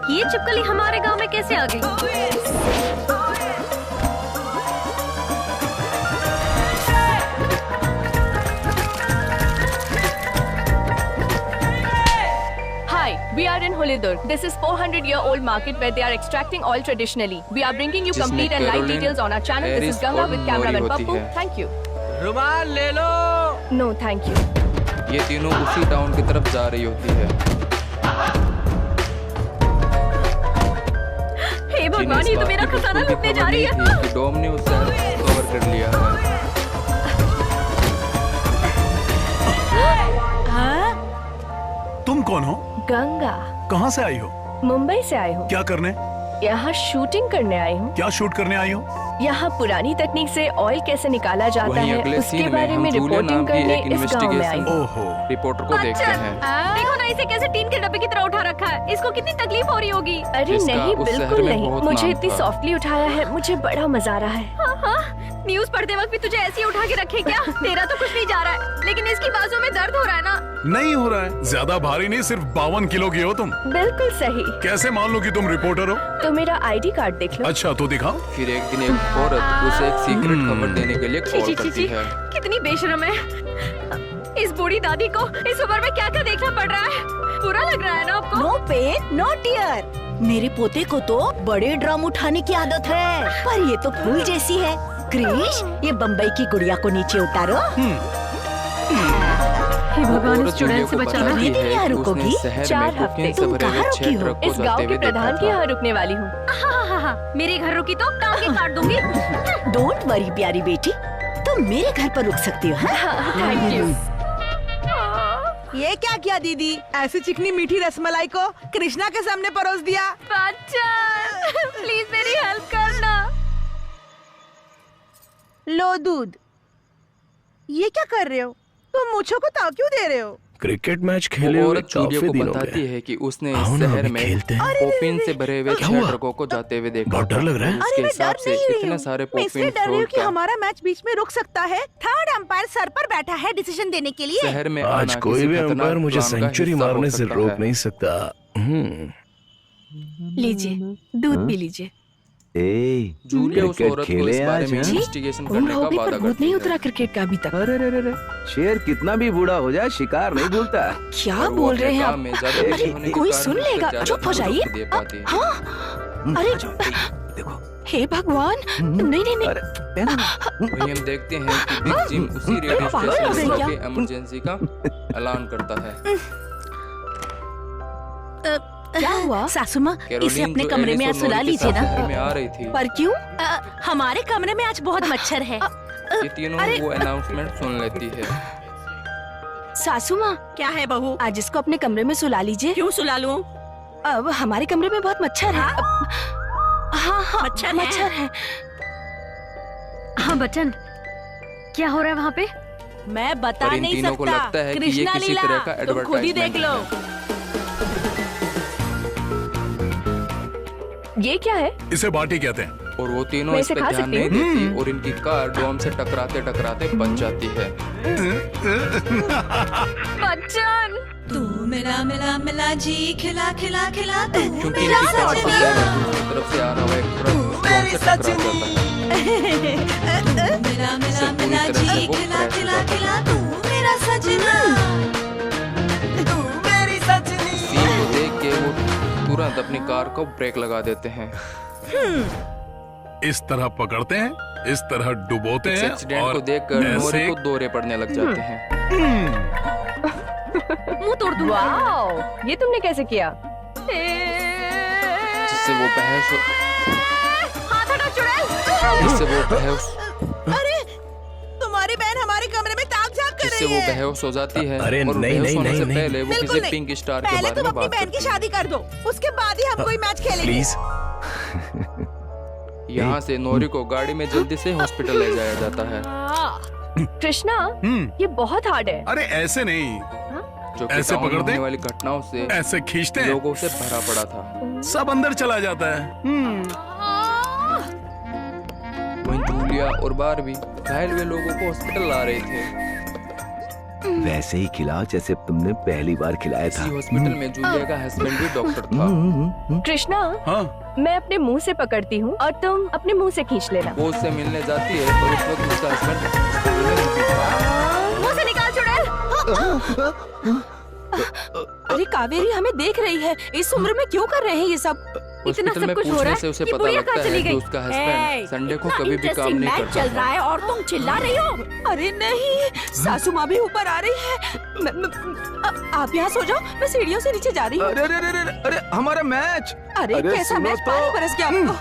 ये छिपकली हमारे गांव में कैसे आ गई? We are in Holidurg. This is 400-year-old market where they are extracting oil traditionally. We are bringing you complete and live details on our channel. This is Ganga with cameraman Pappu. Thank you. रुमाल ले लो। No, thank you. ये तीनों उसी town की तरफ जा रही होती है। हे भगवान, ये तो मेरा खजाना लूटने जा रही है। कि डॉम ने उस शहर को कवर कर लिया है। तुम कौन हो? गंगा। कहाँ से आई हो? मुंबई से आई हूँ। क्या करने? यहाँ शूटिंग करने आई हूँ। क्या शूट करने आई हो? यहाँ पुरानी तकनीक से ऑयल कैसे निकाला जाता है उसके बारे में रिपोर्टिंग करने इस गांव में आई हूँ। रिपोर्टर को देखते हैं। देखो ना, इसे कैसे टीन के डब्बे की तरह उठा रखा है। इसको कितनी तकलीफ हो रही होगी। अरे नहीं, बिल्कुल नहीं। मुझे इतनी सॉफ्टली उठाया है, मुझे बड़ा मजा आ रहा है। न्यूज पढ़ते वक्त भी तुझे ऐसे ही उठा के रखे क्या? तेरा तो कुछ नहीं जा रहा है, लेकिन इसकी बाजू में दर्द हो रहा है ना? नहीं हो रहा है। ज्यादा भारी नहीं, सिर्फ 52 किलो की हो तुम। बिल्कुल सही। कैसे मान लो कि तुम रिपोर्टर हो? तो मेरा आईडी कार्ड देख लो। अच्छा तो दिखाओ। फिर एक दिन एक औरत उसे एक सीक्रेट खबर देने के लिए कॉल करती है। कितनी बेशर्म है। इस बूढ़ी दादी को इस उम्र में क्या क्या देखना पड़ रहा है। बुरा लग रहा है ना आपको? No pain no tear. मेरे पोते को तो बड़े ड्रम उठाने की आदत है, पर ये तो फूल जैसी है। क्रिश, ये बम्बई की गुड़िया को नीचे उतारो। हे भगवान, इस चुड़ैल से बचाना। ये दिन यहाँ रुकोगी? 4 हफ्ते। तुम कहाँ रुकी हो? इस गांव के प्रधान के यहाँ रुकने वाली हूँ। मेरे घर रुकी तो टांगे काट दूंगी। डोंट वरी प्यारी बेटी, तुम मेरे घर पर रुक सकती हो। Thank you. ये क्या किया दीदी? ऐसी चिकनी मीठी रसमलाई को कृष्णा के सामने परोस दिया। बच्चन प्लीज मेरी हेल्प करना। लो दूध। ये क्या कर रहे हो? तुम मुझको को ताव क्यों दे रहे हो? क्रिकेट मैच खेले हुए जूलिया को बताती है कि उसने इस शहर में पोपिन से भरे हुए 6 ट्रकों को जाते हुए देखा। बहुत डर लग रहा है। उसके हिसाब से इतने सारे पोपिन डर रही हूँ कि हमारा मैच बीच में रुक सकता है। थर्ड अंपायर सर पर बैठा है डिसीजन देने के लिए। शहर में आज कोई भी अंपायर मुझे सेंचुरी मारने से रोक नहीं सकता। लीजिए दूध पी लीजिए। जूलिया उस औरत को इस बारे में इन्वेस्टिगेशन करने का वादा करती है। नहीं उतरा क्रिकेट का अभी तक। अरे शेर कितना भी बूढ़ा हो जाए शिकार नहीं भूलता। क्या बोल रहे हैं आप? अरे कोई सुन लेगा, चुप हो जाइए। हाँ अरे हे भगवान, नहीं नहीं नहीं। वहीं हम देखते हैं कि बिग जिम उसी रेडियो स्टेशन के इमरजेंसी का ऐलान करता है। क्या हुआ? सासू माँ, इसे अपने कमरे में आज सुला लीजिए ना। में आ रही थी। पर क्यों? हमारे कमरे में आज बहुत मच्छर है। ये तीनों वो अनाउंसमेंट सुन लेती है। सासू माँ, क्या है बहू? आज इसको अपने कमरे में सुला लीजिए। क्यों सुला लूं? अब हमारे कमरे में बहुत मच्छर है। हाँ हाँ मच्छर है। हाँ बच्चन, क्या हो रहा है वहाँ पे? मैं बता नहीं सकता। कृष्णा लीला, तुम खुद ही देख लो। ये क्या है? इसे बाटी कहते हैं। और वो तीनों इस पे ध्यान नहीं देती और इनकी कार डोम से टकराते टकराते बच जाती है। बच्चन तू मिला मिला मिला जी खिला खिला खिला तू क्योंकि इनकी कार दूसरी तरफ से आ रहा है डोम से टकरा जाता है। मिला मिला मिला जी खिला खिला खिला तू मेरा सजना तू मेरी सजनी। सीन को देख के वो तुरंत अपनी कार को ब्रेक लगा देते हैं। इस तरह पकड़ते हैं, इस तरह डुबोते हैं एक्सीडेंट को देखकर नोरी को दौरे पड़ने लग जाते हैं। मुंह तोड़ दूंगा। ये तुमने कैसे किया? जिससे वो बेहोश हाथ हटा चुड़ैल। जिससे वो बेहोश अरे तुम्हारी बहन हमारे कमरे में ताक झांक कर जिससे रही वो है। बेहोश हो जाती है। अरे और नहीं नहीं नहीं नहीं। पहले वो किसी पिंक स्टार के पहले बारे तुम में अपनी बात बहन की शादी कर दो, उसके बाद ही हम कोई मैच खेलेंगे। प्लीज। यहाँ से नोरी को गाड़ी में जल्दी से हॉस्पिटल ले जाया जाता है। कृष्णा, ये बहुत हार्ड है। अरे ऐसे नहीं, जो ऐसे पकड़ते होने वाली घटनाओं से ऐसे खींचते हैं, लोगों से भरा पड़ा था। सब अंदर चला जाता है। वहीं जूलिया और बारबी घायल हुए लोगों को हॉस्पिटल ला रहे थे। वैसे ही खिलाओ जैसे तुमने पहली बार खिलाया था। इसी हॉस्पिटल में जूलिया का हस्बैंड भी डॉक्टर था। कृष्णा, हाँ? मैं अपने मुंह से पकड़ती हूँ और तुम अपने मुंह से खींच लेना। वो उससे मिलने जाती है और उस वक्त उसका हस्बैंड मुंह से निकाल चुड़ैल। अरे कावेरी हमें देख रही है, इस उम्र में क्यों कर रहे हैं ये सब? इतना सब कुछ हो रहा है। उसे पता लगता है कि उसका हस्बैंड संडे को कभी भी काम नहीं करता। चल रहा है और तुम चिल्ला रही हो। अरे नहीं, सासू माँ भी ऊपर आ रही है। आप यहाँ सो जाओ, मैं सीढ़ियों से नीचे जा रही हूँ। अरे अरे अरे अरे अरे हमारा मैच। अरे कैसा मैच? पानी बरस गया आपको।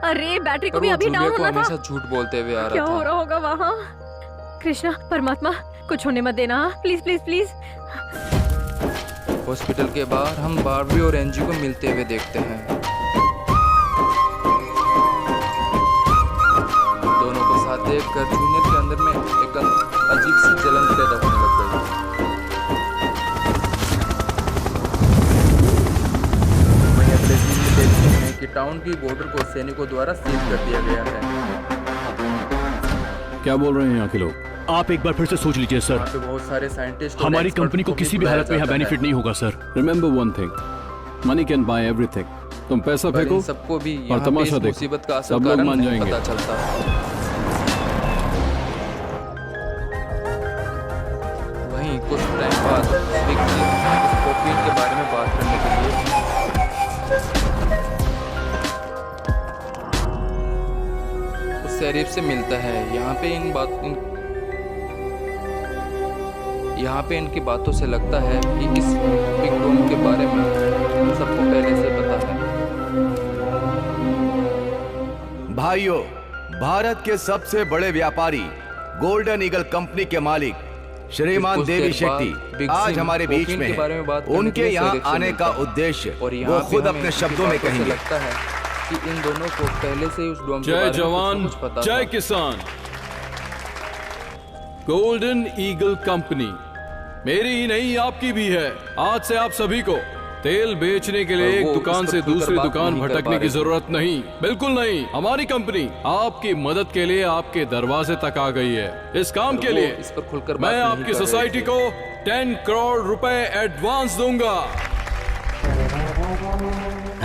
अरे बैटरी को भी अभी डाउन होना था। हमेशा झूठ बोलते हुए आ रहा था। क्या हो रहा होगा वहाँ? कृष्णा, परमात्मा कुछ होने मत देना, प्लीज प्लीज प्लीज। हॉस्पिटल के बाहर हम बारबी और एंजी को मिलते हुए देखते हैं। दोनों को साथ देखकर जूनियर के अंदर में एक अजीब सी जलन पैदा होने लग गई। वहीं अगले दिन में देखते हैं कि टाउन की बॉर्डर को सैनिकों द्वारा सील कर दिया गया है। क्या बोल रहे हैं यहाँ के लोग? आप एक बार फिर से सोच लीजिए सर। बहुत सारे साइंटिस्ट हमारी कंपनी को किसी भी हालत में यहाँ बेनिफिट नहीं होगा sir. Remember one thing, money can buy everything. तुम पैसा फेंको सबको भी और तमाशा देखो, मुसीबत का सब लोग मान जाएंगे। पता चलता है। वहीं कुछ टाइम बाद पोपिन के बारे में बात करने के लिए उस शरीफ से मिलता है। यहाँ पे इनकी बातों से लगता है कि इस बिग डोम के बारे में सबको पहले से पता है। भाइयों, भारत के सबसे बड़े व्यापारी गोल्डन ईगल कंपनी के मालिक श्रीमान देवी शेट्टी आज हमारे बीच में हैं। उनके यहाँ आने का उद्देश्य वो खुद अपने शब्दों में कहेंगे। लगता है कि इन दोनों को पहले से ही उस डोम के जय बारे में जवान, कुछ पता जय था। किसान। गोल्डन ईगल कंपनी मेरी ही नहीं आपकी भी है। आज से आप सभी को तेल बेचने के लिए एक दुकान से दूसरी दुकान भटकने की जरूरत नहीं, बिल्कुल नहीं। हमारी कंपनी आपकी मदद के लिए आपके दरवाजे तक आ गई है। इस काम के लिए मैं आपकी सोसाइटी को 10 करोड़ रुपए एडवांस दूंगा।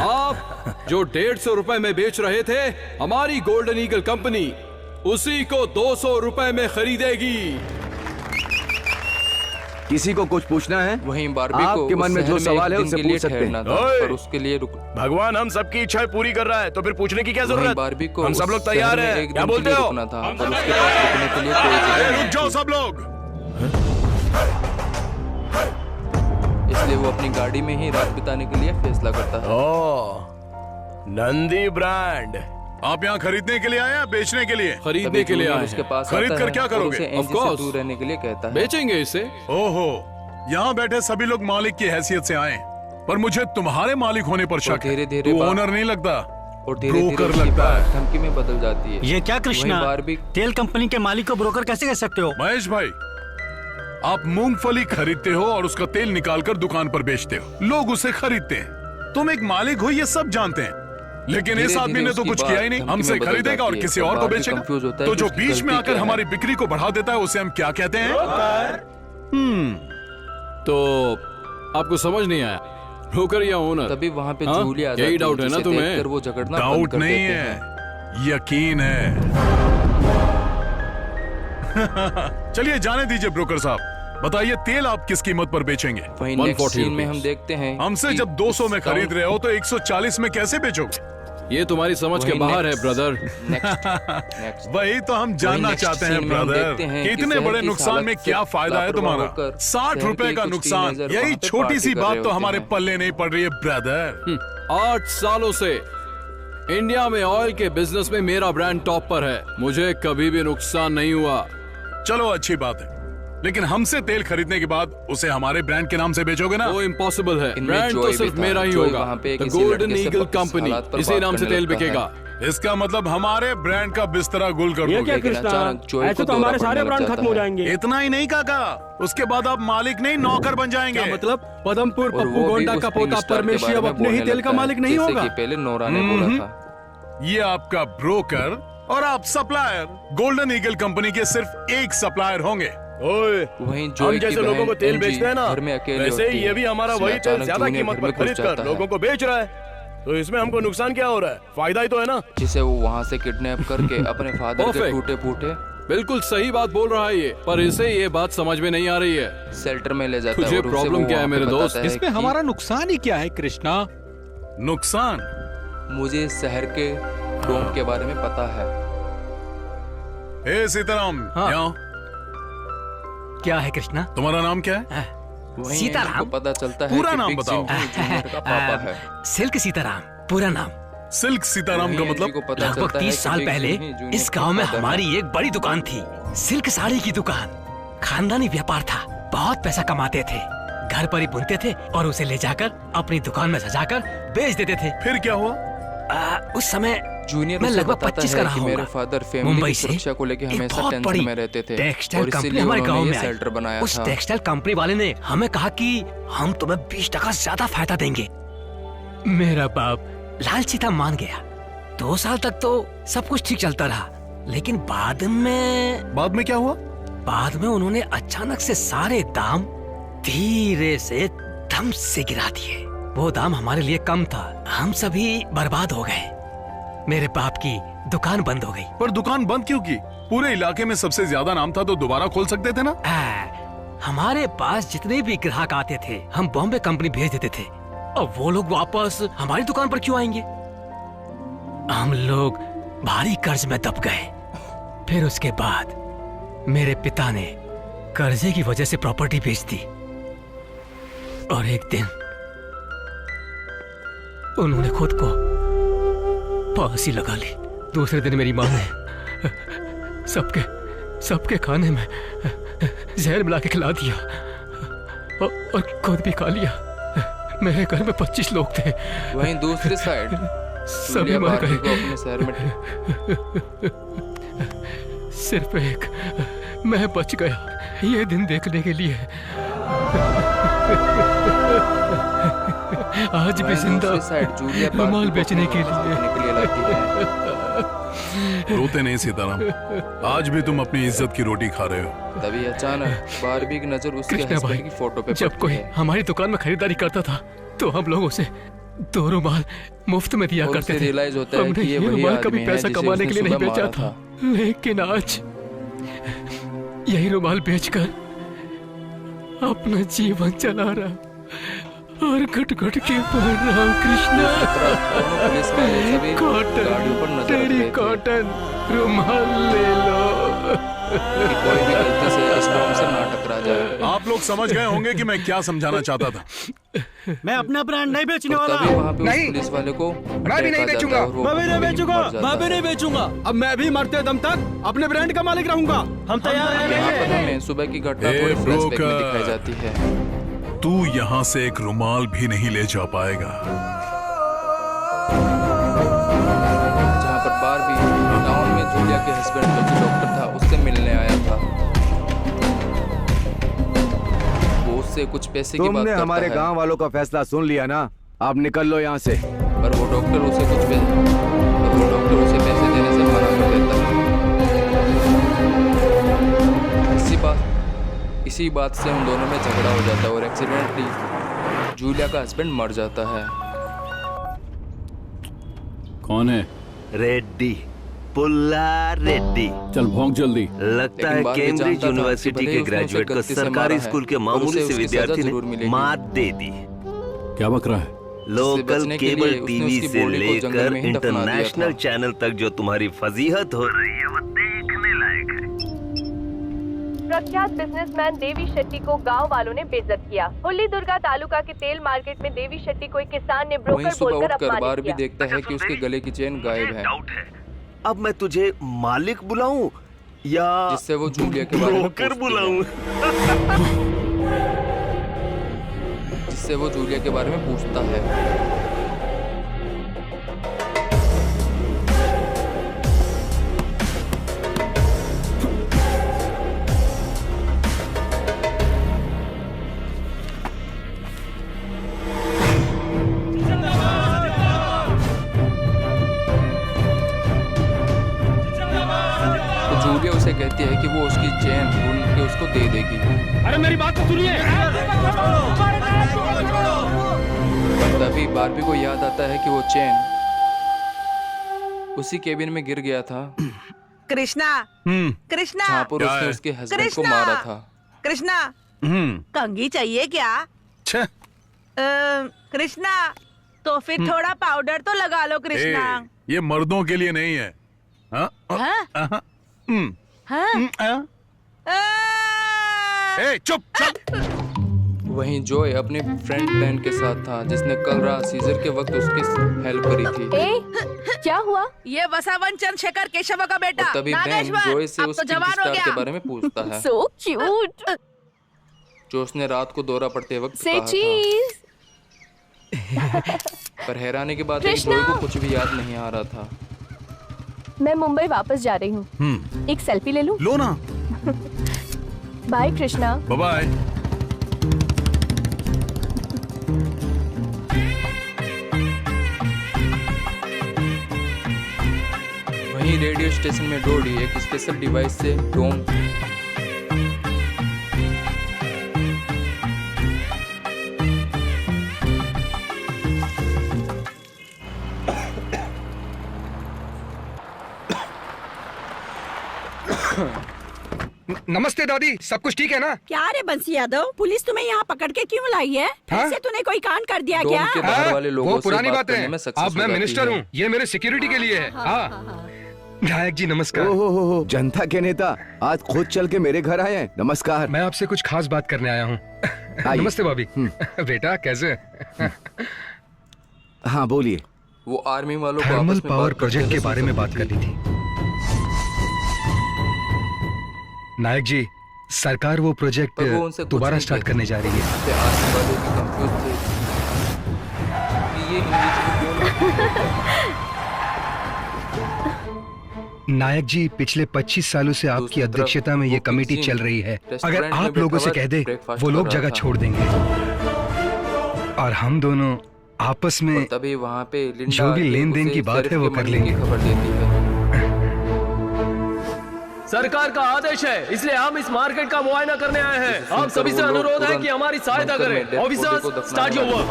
आप जो 150 रुपए में बेच रहे थे, हमारी गोल्डन ईगल कंपनी उसी को 200 रुपए में खरीदेगी। किसी को कुछ पूछना है? वहीं बारबी को आपके मन में जो सवाल है उससे पूछ सकते हैं। पर उसके लिए भगवान हम सबकी इच्छाएं पूरी कर रहा है, तो फिर पूछने की क्या जरूरत? बारबी को हम सब लोग तैयार हैं। क्या बोलते हो? रुक जाओ सब लोग। इसलिए वो अपनी गाड़ी में ही रात बिताने के लिए फैसला करता है। नंदी ब्रांड। आप यहाँ खरीदने के लिए आए या बेचने के लिए? खरीदने के लिए आए उसके पास खरीद कर क्या करोगे? Of course, दूर रहने के लिए कहता है। बेचेंगे इसे। ओहो, यहाँ बैठे सभी लोग मालिक की हैसियत से आए, पर मुझे तुम्हारे मालिक होने पर शक है। धीरे-धीरे तू ओनर नहीं लगता, और ब्रोकर लगता है। धमकी में बदल जाती है। ये क्या कृष्णा, तेल कंपनी के मालिक को ब्रोकर कैसे कह सकते हो? महेश भाई, आप मूंगफली खरीदते हो और उसका तेल निकालकर दुकान पर बेचते हो। लोग उसे खरीदते हैं। तुम एक मालिक हो ये सब जानते हैं, लेकिन इस आदमी ने तो कुछ किया ही नहीं। हमसे खरीदेगा और किसी और को बेचेगा। तो जो बीच में आकर हमारी बिक्री को बढ़ा देता है उसे हम क्या कहते हैं? तो आपको समझ नहीं आया, ब्रोकर या ओनर? तभी वहाँ पे जूली आ जाती है। यही डाउट है ना तुम्हें? वो झगड़ना डाउट नहीं है, यकीन है। चलिए जाने दीजिए ब्रोकर साहब, बताइए तेल आप किस कीमत पर बेचेंगे? 140 में हम देखते हैं। हमसे जब 200 में खरीद रहे हो तो 140 में कैसे बेचोगे? ये तुम्हारी समझ के बाहर है ब्रदर। वही तो हम जानना चाहते हैं ब्रदर कि इतने बड़े नुकसान में क्या फायदा है तुम्हारा? 60 रुपए का नुकसान, यही छोटी सी बात तो हमारे पल्ले नहीं पड़ रही है ब्रदर। 8 सालों से इंडिया में ऑयल के बिजनेस में मेरा ब्रांड टॉप पर है, मुझे कभी भी नुकसान नहीं हुआ। चलो अच्छी बात है, लेकिन हमसे तेल खरीदने के बाद उसे हमारे ब्रांड के नाम से बेचोगे ना? वो इम्पॉसिबल है। ब्रांड तो सिर्फ मेरा ही होगा, द गोल्डन ईगल कंपनी, इसी नाम से तेल बिकेगा। इसका मतलब हमारे ब्रांड का बिस्तरा गुल कर ये क्या कृष्णा, ऐसे तो हमारे सारे ब्रांड खत्म हो जाएंगे। इतना ही नहीं काका, उसके बाद आप मालिक नहीं नौकर बन जाएंगे। क्या मतलब? पदमपुर पप्पू गोंडा का पोता परमेशी अब अपने ही तेल का मालिक नहीं होगा? पहले नोरा ने बोला था। ये आपका ब्रोकर और आप सप्लायर। गोल्डन ईगल कंपनी के सिर्फ एक सप्लायर होंगे। ओए, हम जैसे लोगों को तेल बेचते हैं ना, वैसे ही ये भी हमारा वही तेल ज्यादा कीमत पर खरीद कर लोगों को बेच रहा है। तो इसमें हमको नुकसान क्या हो रहा है? फायदा ही तो है ना। जिसे वो वहाँ से किडनैप करके अपने फादर के टूटे फूटे। बिल्कुल सही बात बोल रहा है ये, पर इसे ये बात समझ में नहीं आ रही है। शेल्टर में ले जाता है। तुझे प्रॉब्लम क्या है मेरे दोस्त? इसमें हमारा नुकसान ही क्या है कृष्णा? नुकसान? मुझे इस शहर के डोम के बारे में पता है। सीताराम, क्या है कृष्णा? तुम्हारा नाम क्या है? सीताराम। पता चलता है पूरा नाम बताओ। पापा है सिल्क सीताराम, पूरा नाम। सिल्क सीताराम का मतलब? लगभग 30 साल पहले इस गांव में हमारी एक बड़ी दुकान थी, सिल्क साड़ी की दुकान। खानदानी व्यापार था, बहुत पैसा कमाते थे, घर पर ही बुनते थे और उसे ले जाकर अपनी दुकान में सजाकर बेच देते थे। फिर क्या हुआ? उस समय जूनियर मैं लगभग 25 का रहा मेरे फादर मुंबई से सुरक्षा को लेकर हमेशा टेंशन में रहते थे। टेक्सटाइल कंपनी हमारे गांव में शेल्टर बनाया उस था। टेक्सटाइल कंपनी वाले ने हमें कहा कि हम तुम्हें 20% ज्यादा फायदा देंगे। मेरा बाप लालची था, मान गया। 2 साल तक तो सब कुछ ठीक चलता रहा, लेकिन बाद में क्या हुआ? बाद में उन्होंने अचानक से सारे दाम धीरे से धम से गिरा दिए। वो दाम हमारे लिए कम था, हम सभी बर्बाद हो गए। मेरे बाप की दुकान बंद हो गई। पर दुकान बंद क्यों की? पूरे इलाके में सबसे ज्यादा नाम था तो दोबारा खोल सकते थे ना? हमारे पास जितने भी ग्राहक आते थे हम बॉम्बे कंपनी भेज देते थे, और वो लोग वापस हमारी दुकान पर क्यों आएंगे? हम लोग भारी कर्ज में दब गए। फिर उसके बाद मेरे पिता ने कर्जे की वजह से प्रॉपर्टी बेच दी, और एक दिन उन्होंने खुद को फांसी लगा ली। दूसरे दिन मेरी माँ ने सबके खाने में जहर मिला के खिला दिया और खुद भी खा लिया। मेरे घर में 25 लोग थे। वहीं दूसरी साइड सभी मर गए। अपने शहर में सिर्फ एक मैं बच गया ये दिन देखने के लिए। आज भी जिंदा रुमाल बेचने के लिए लाती है। रोते नहीं सीताराम, आज भी तुम अपनी इज्जत की रोटी खा रहे हो। तभी अचानक बारबी की नजर उसके हस्बैंड की फोटो पे जब कोई हमारी दुकान में खरीदारी करता था तो हम लोग उसे 2 रुमाल मुफ्त में दिया करते थे। रियलाइज होता है कि ये वही रुमाल आदमी कभी है पैसा जिसे कमाने के लिए उसने नहीं सुबह बेचा मारा था, लेकिन आज यही रुमाल बेचकर अपना जीवन चला रहा और घुट घुट के पढ़ रहा हूँ। कृष्णा कॉटन, तेरी कॉटन रुमाल ले लो। कोई भी गलती से इस काम से ना टकरा जाए। आप लोग समझ गए होंगे कि मैं क्या समझाना चाहता था। मैं अपना ब्रांड नहीं बेचने वाला। नहीं, पुलिस वाले को मैं भी नहीं बेचूंगा। मैं भी नहीं बेचूंगा। मैं भी नहीं बेचूंगा। अब मैं भी मरते दम तक अपने ब्रांड का मालिक रहूंगा। हम तैयार हैं। हमें सुबह की घटना थोड़ी फ्लैशबैक में दिखाई जाती है। तू यहाँ से एक रुमाल भी नहीं ले जा पाएगा। जहाँ पर बारबी टाउन में जूलिया के हस्बैंड जो कि डॉक्टर था उससे मिलने आया था। वो उससे कुछ पैसे की बात करता है। तुमने हमारे गांव वालों का फैसला सुन लिया ना, अब निकल लो यहाँ से। पर वो डॉक्टर उसे पैसे देने से मना कर देता है। इसी बात से उन दोनों में झगड़ा हो जाता है और एक्सीडेंटली जूलिया का हस्बैंड मर जाता है। कौन है? रेड्डी, पुल्ला रेड्डी। चल भौंक जल्दी। लगता है केम्ब्रिज यूनिवर्सिटी के ग्रेजुएट को सरकारी स्कूल के मामूली से विद्यार्थी ने मात दे दी। क्या बक रहा है? लोकल केबल टीवी से लेकर इंटरनेशनल चैनल तक जो तुम्हारी फजीहत हो रही है वो देखने लायक है। प्रख्यात बिजनेसमैन देवी शेट्टी को गांव वालों ने बेइज्जत किया। हुल्ली दुर्गा तालुका के तेल मार्केट में देवी शेट्टी को एक किसान ने ब्रोकर बोलकर अपमानित किया। देखता है कि उसके गले की चेन गायब है। अब मैं तुझे मालिक बुलाऊं या जिससे वो जूलिया के बारे में ब्रोकर बुलाऊं? जिससे वो जूलिया के बारे में पूछता है। जूलिया उसे कहती है कि वो उसकी चेन ढूंढ के उसको दे देगी। अरे मेरी बात तो सुनिए। तभी बारबी को याद आता है कि वो चेन उसी केबिन में गिर गया था। कृष्णा, कृष्णा, जहाँ पर उसने उसके हस्बैंड को मारा था। कृष्णा, कंघी चाहिए क्या? कृष्णा, तो फिर थोड़ा पाउडर तो लगा लो कृष्णा। ये मर्दों के लिए नहीं है। चुप चुप। वहीं जॉय अपने फ्रेंड प्लान के साथ था जिसने कल रात सीजर के वक्त उसकी हेल्प करी थी। क्या हुआ? ये वसावन चंद्रशेखर केशव का बेटा तभी बेन जॉय से उसके स्टार के बारे में पूछता है। So cute। जो उसने रात को दौरा पड़ते वक्त कहा था। पर हैरानी की बात है कि जॉय को कुछ भी याद नहीं आ रहा था। मैं मुंबई वापस जा रही हूँ। एक सेल्फी ले लूं? लो ना। बाय कृष्णा। बाय। वहीं रेडियो स्टेशन में डोडी एक स्पेशल डिवाइस से डोम नमस्ते दादी, सब कुछ ठीक है ना? क्या रे बंसी यादव, पुलिस तुम्हें यहाँ पकड़ के क्यों लाई है? फिर तूने कोई कांड कर दिया क्या? के बाहर वाले लोगों वो पुरानी बात है। अब मैं मिनिस्टर हूँ, है। ये मेरे सिक्योरिटी के लिए है। नायक जी नमस्कार। ओहो, जनता के नेता आज खुद चल के मेरे घर आए हैं। नमस्कार। मैं आपसे कुछ खास बात करने आया हूँ। नमस्ते भाभी। बेटा कैसे? हाँ बोलिए। वो आर्मी वालों को थर्मल पावर प्रोजेक्ट के बारे में बात कर ली थी। नायक जी, सरकार वो प्रोजेक्ट दोबारा स्टार्ट करने जा रही है। नायक जी, पिछले 25 सालों से आपकी अध्यक्षता में ये कमेटी चल रही है। अगर आप लोगों से कह दे, वो लोग जगह छोड़ देंगे और हम दोनों आपस में तभी वहाँ पे जो भी लेन देन की बात है वो कर लेंगे। खबर देती है। सरकार का आदेश है, इसलिए हम इस मार्केट का मुआयना करने आए हैं। आप सभी से अनुरोध है कि हमारी सहायता करें। Officers, start your work.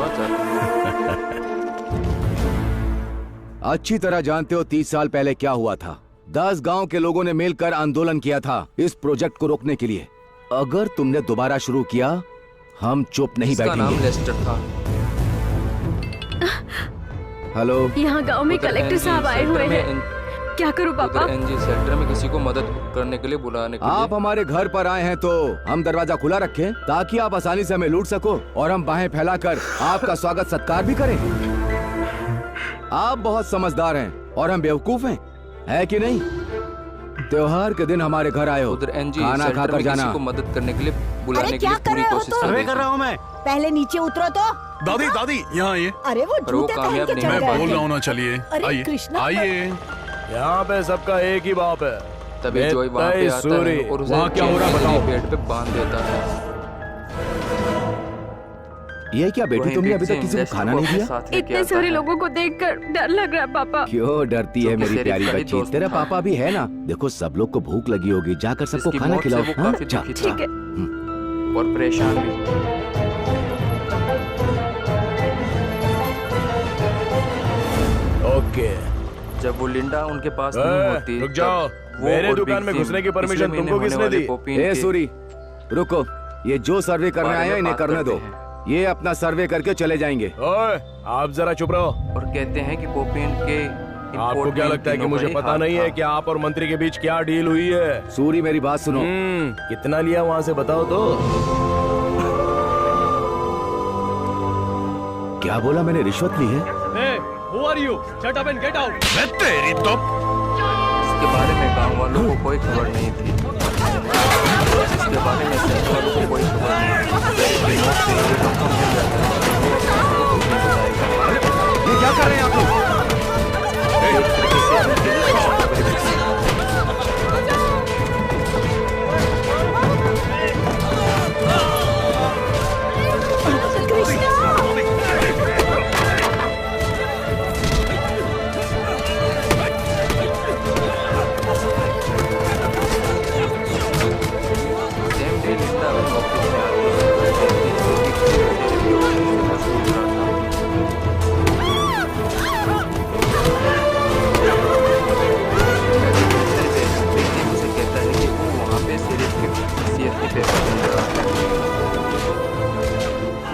अच्छी तरह जानते हो 30 साल पहले क्या हुआ था। 10 गांव के लोगों ने मिलकर आंदोलन किया था इस प्रोजेक्ट को रोकने के लिए। अगर तुमने दोबारा शुरू किया, हम चुप नहीं बैठेंगे। नाम लेस्टर था। हेलो, यहाँ गांव में कलेक्टर साहब आए हुए हैं। क्या करूं पापा? एनजी सेक्टर में किसी को मदद करने के लिए बुलाने के लिए। आप हमारे घर पर आए हैं तो हम दरवाजा खुला रखें ताकि आप आसानी से हमें लूट सको और हम बाहें फैलाकर आपका स्वागत सत्कार भी करें। आप बहुत समझदार हैं और हम बेवकूफ हैं, है कि नहीं? त्योहार के दिन हमारे घर आए हो, खाना खाकर जाना। किसी को मदद करने के लिए बुलाने के क्या लिए कर पूरी रहे हो कोशिश तुम? सर्वे कर रहा हूँ मैं। पहले नीचे उतरो तो। दादी दादी यहाँ आइए। अरे वो जूते पहन के चल मैं रहे बोल हैं। रहा हूँ ना, चलिए अरे आइए कृष्णा, आइए। यहाँ पे सबका एक ही बाप है। तभी जोई वहाँ पे आता है और उसे वहाँ क्या हो रहा बताओ। पेट पे बांध देता है। ये क्या बेटी, तुमने अभी तक किसी को खाना नहीं दिया? इतने सारे लोगों को देखकर डर लग रहा है पापा। क्यों डरती है मेरी प्यारी बच्ची? तेरा पापा भी है ना। देखो सब लोग को भूख लगी होगी, जाकर सबको खाना खिलाओ। हाँ? जा। ठीक है। और परेशान भी। ओके। जब वो लिंडा उनके पास नहीं होती, रुक जाओ। मेरे दुकान में घुसने की परमिशन तुमको किसने दी? ए सूरी, रुको। ये जो सर्वे करने आए हैं इन्हें करने दो। ये अपना सर्वे करके चले जाएंगे। ओए, आप जरा चुप रहो। और कहते हैं कि पोपिन के आपको क्या लगता है कि मुझे पता नहीं है कि आप और मंत्री के बीच क्या डील हुई है? सूरी, मेरी बात सुनो। कितना लिया वहाँ से बताओ तो। क्या बोला मैंने? रिश्वत ली है? Who are you? Shut up and get out. तेरी तो। इसके बारे में गांव वालों को कोई खबर नहीं थी। इसके बारे में शहर वालों को कोई खबर नहीं थी। ये क्या कर रहे हैं आप लोग?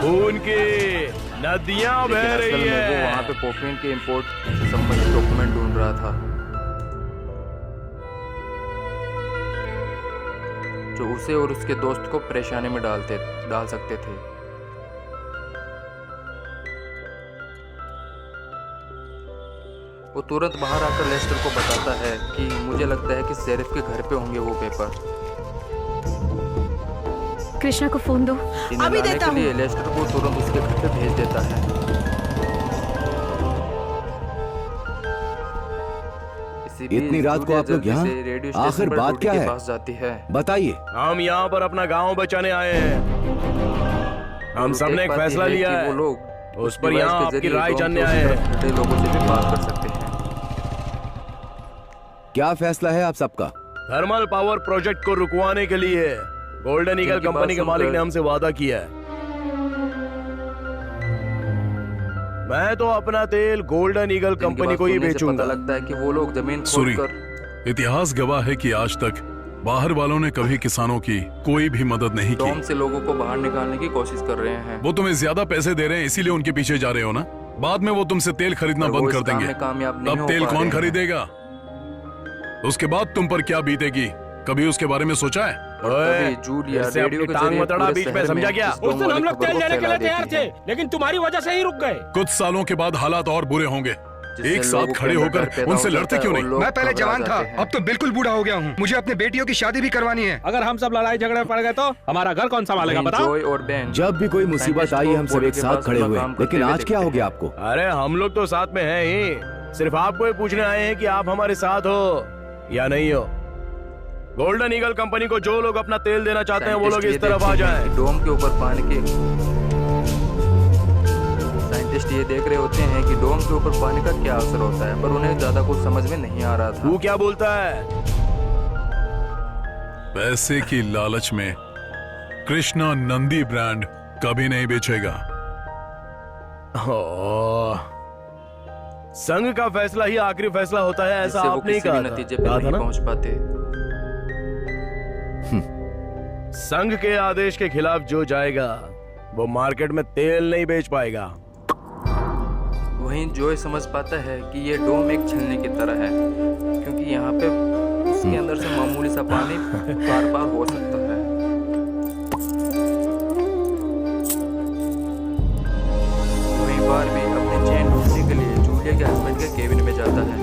खून की नदियां बह रही है। वो वहाँ पे पोपिन के इंपोर्ट से संबंधित डॉक्यूमेंट ढूंढ रहा था, जो उसे और उसके दोस्त को परेशानी में डाल सकते थे। वो तुरंत बाहर आकर लेस्टर को बताता है कि मुझे लगता है कि शेरिफ के घर पे होंगे वो पेपर। कृष्णा को फोन दो। अभी देता हूँ। लेस्टर को तुरंत उसके घर पे भेज देता है। इतनी रात को आप लोग यहाँ? आखिर बात क्या है? पास जाती है। बताइए। हम यहाँ पर अपना गांव बचाने आए हैं। हम सबने एक फैसला लिया है। वो लोग उस पर यहाँ आपकी राय जानने आए हैं। लोगों से भी बात कर सकते हैं। क्या फैसला है आप सबका? थर्मल पावर प्रोजेक्ट को रुकवाने के लिए गोल्डन ईगल कंपनी के मालिक ने हमसे वादा किया है। मैं तो अपना तेल गोल्डन ईगल कंपनी को ही बेचूंगा। पता लगता है कि वो लोग जमीन खोदकर। इतिहास गवाह है कि आज तक बाहर वालों ने कभी किसानों की कोई भी मदद नहीं की। से लोगों को बाहर निकालने की कोशिश कर रहे हैं। वो तुम्हें ज्यादा पैसे दे रहे हैं, इसीलिए उनके पीछे जा रहे हो ना। बाद में वो तुमसे तेल खरीदना बंद कर देंगे। तब तेल कौन खरीदेगा? उसके बाद तुम पर क्या बीतेगी, कभी उसके बारे में सोचा है? टांग मत अड़ा बीच में, समझा क्या? उस दिन हम लोग तेल लेने के लिए तैयार थे, लेकिन तुम्हारी वजह से ही रुक गए। कुछ सालों के बाद हालात और बुरे होंगे। जिससे एक साथ लोगों के खड़े अंदर होकर डर पैदा उनसे हो लड़ते जाता क्यों है नहीं? और लोग मैं पहले घबरा जवान था, जाते हैं। अब तो बिल्कुल बूढ़ा हो गया हूँ। मुझे अपनी बेटियों की शादी भी करवानी है। अगर हम सब लड़ाई झगड़े में पड़ गए तो हमारा घर कौन संभालेगा वहीं बताओ? जॉय और बैन जब भी कोई मुसीबत आई हम सब एक साथ खड़े हुए, लेकिन आज क्या हो गया आपको? अरे हम लोग तो साथ में हैं ही, सिर्फ आपको ये पूछने आए हैं कि आप हमारे साथ हो या नहीं हो। गोल्डन ईगल कंपनी को जो लोग अपना तेल देना चाहते हैं वो लोग इस तरफ आ जाएं। डोम के ऊपर पानी के साइंटिस्ट ये देख रहे होते हैं कि डोम के ऊपर पानी का क्या असर होता है, पर उन्हें ज्यादा कुछ समझ में नहीं आ रहा था। तू क्या बोलता है? पैसे की लालच में कृष्णा नंदी ब्रांड कभी नहीं बेचेगा। संघ का फैसला ही आखिरी फैसला होता है, ऐसा आप नहीं कहा नतीजे पे नहीं पहुंच पाते। संघ के आदेश के खिलाफ जो जाएगा वो मार्केट में तेल नहीं बेच पाएगा। वहीं जॉय समझ पाता है कि ये डोम एक छलनी की तरह है, क्योंकि यहाँ पे उसके अंदर से मामूली सा पानी बार बार हो सकता है। वहीं बार भी अपने चेन ढूंढने के लिए जूलिया के हस्बैंड के केबिन में जाता है।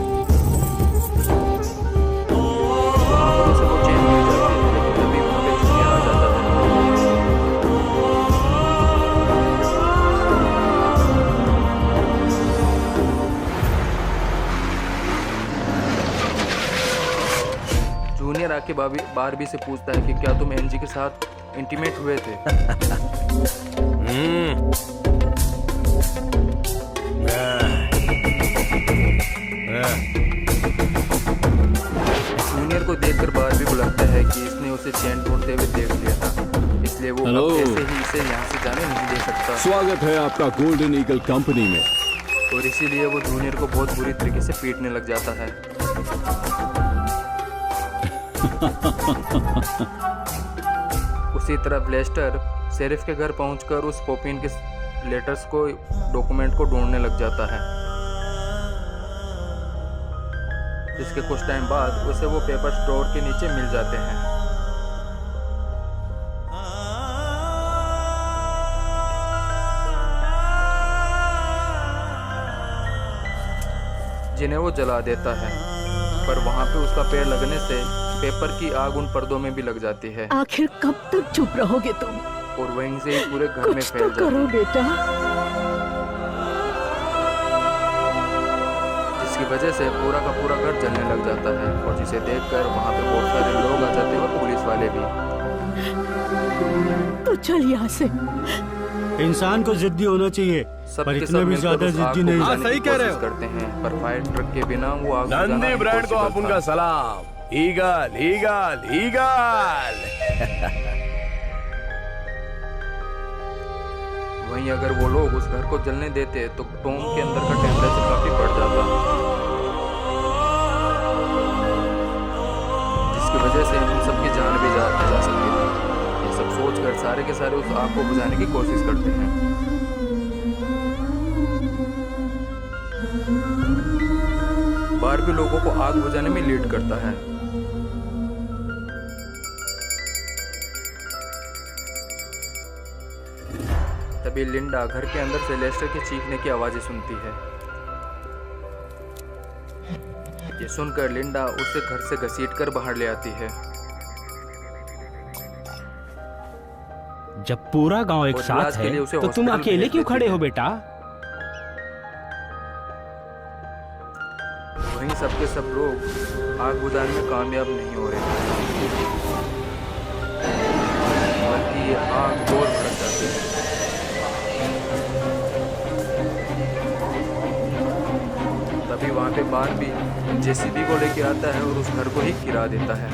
वहाँ पर उसे वो चेन मिल जाती है, लेकिन तभी वहाँ पे जूलिया आ जाता है। जूनियर आके बारबी से पूछता है कि क्या तुम एनजी के साथ इंटीमेट हुए थे? जूनियर को देखकर बारबी को लगता है कि इसने उसे चैन ढूंढते हुए देख लिया था, इसलिए वो हेलो। अब ऐसे ही इसे यहाँ से जाने नहीं दे सकता। स्वागत है आपका गोल्डन ईगल कंपनी में। और इसीलिए वो जूनियर को बहुत बुरी तरीके से पीटने लग जाता है। उसी तरफ लेस्टर शेरिफ के घर पहुंचकर उस पोपिन के लेटर्स को डॉक्यूमेंट को ढूंढने लग जाता है, जिसके कुछ टाइम बाद उसे वो पेपर स्टोर के नीचे मिल जाते हैं। जिन्हें वो जला देता है, पर वहाँ पे उसका पैर लगने से पेपर की आग उन पर्दों में भी लग जाती है। आखिर कब तक चुप रहोगे तुम? और वहीं से ही पूरे घर में कुछ फैल तो जाती करो है, बेटा। जिसकी वजह से पूरा का पूरा घर जलने लग जाता है। और जिसे देखकर वहाँ पे बहुत सारे लोग आ जाते हैं और पुलिस वाले भी। तो चल यहाँ से। इंसान को जिद्दी होना चाहिए, पर इतना भी ज्यादा जिद्दी नहीं। सही कह रहे हो। करते हैं, पर फायर ट्रक के बिना वो आग नंदी ब्रांड को आप उनका सलाम। Eagle eagle eagle. वहीं अगर वो लोग उस घर को जलने देते तो टॉम के अंदर का टेम्परेचर काफी बढ़ जाता, जिसकी वजह से उन सबकी जान भी जा सकती थी। ये सब सोचकर सारे के सारे उस आग को बुझाने की कोशिश करते हैं। बारबी लोगों को आग बुझाने में लीड करता है। तभी लिंडा घर के अंदर से लेस्टर के चीखने की आवाजें सुनती है। ये सुनकर लिंडा उसे घर से घसीटकर बाहर ले आती है। जब पूरा गांव एक और साथ इलाज के लिए है उसे तो तुम हॉस्पिटल अकेले भेज क्यों देती खड़े है। हो बेटा? वहीं सबके सब लोग आग बुझाने में कामयाब नहीं हो रहे, बल्कि ये आग और भड़क जाती है। तभी वहाँ पे बारबी जेसीबी को लेके आता है और उस घर को ही गिरा देता है।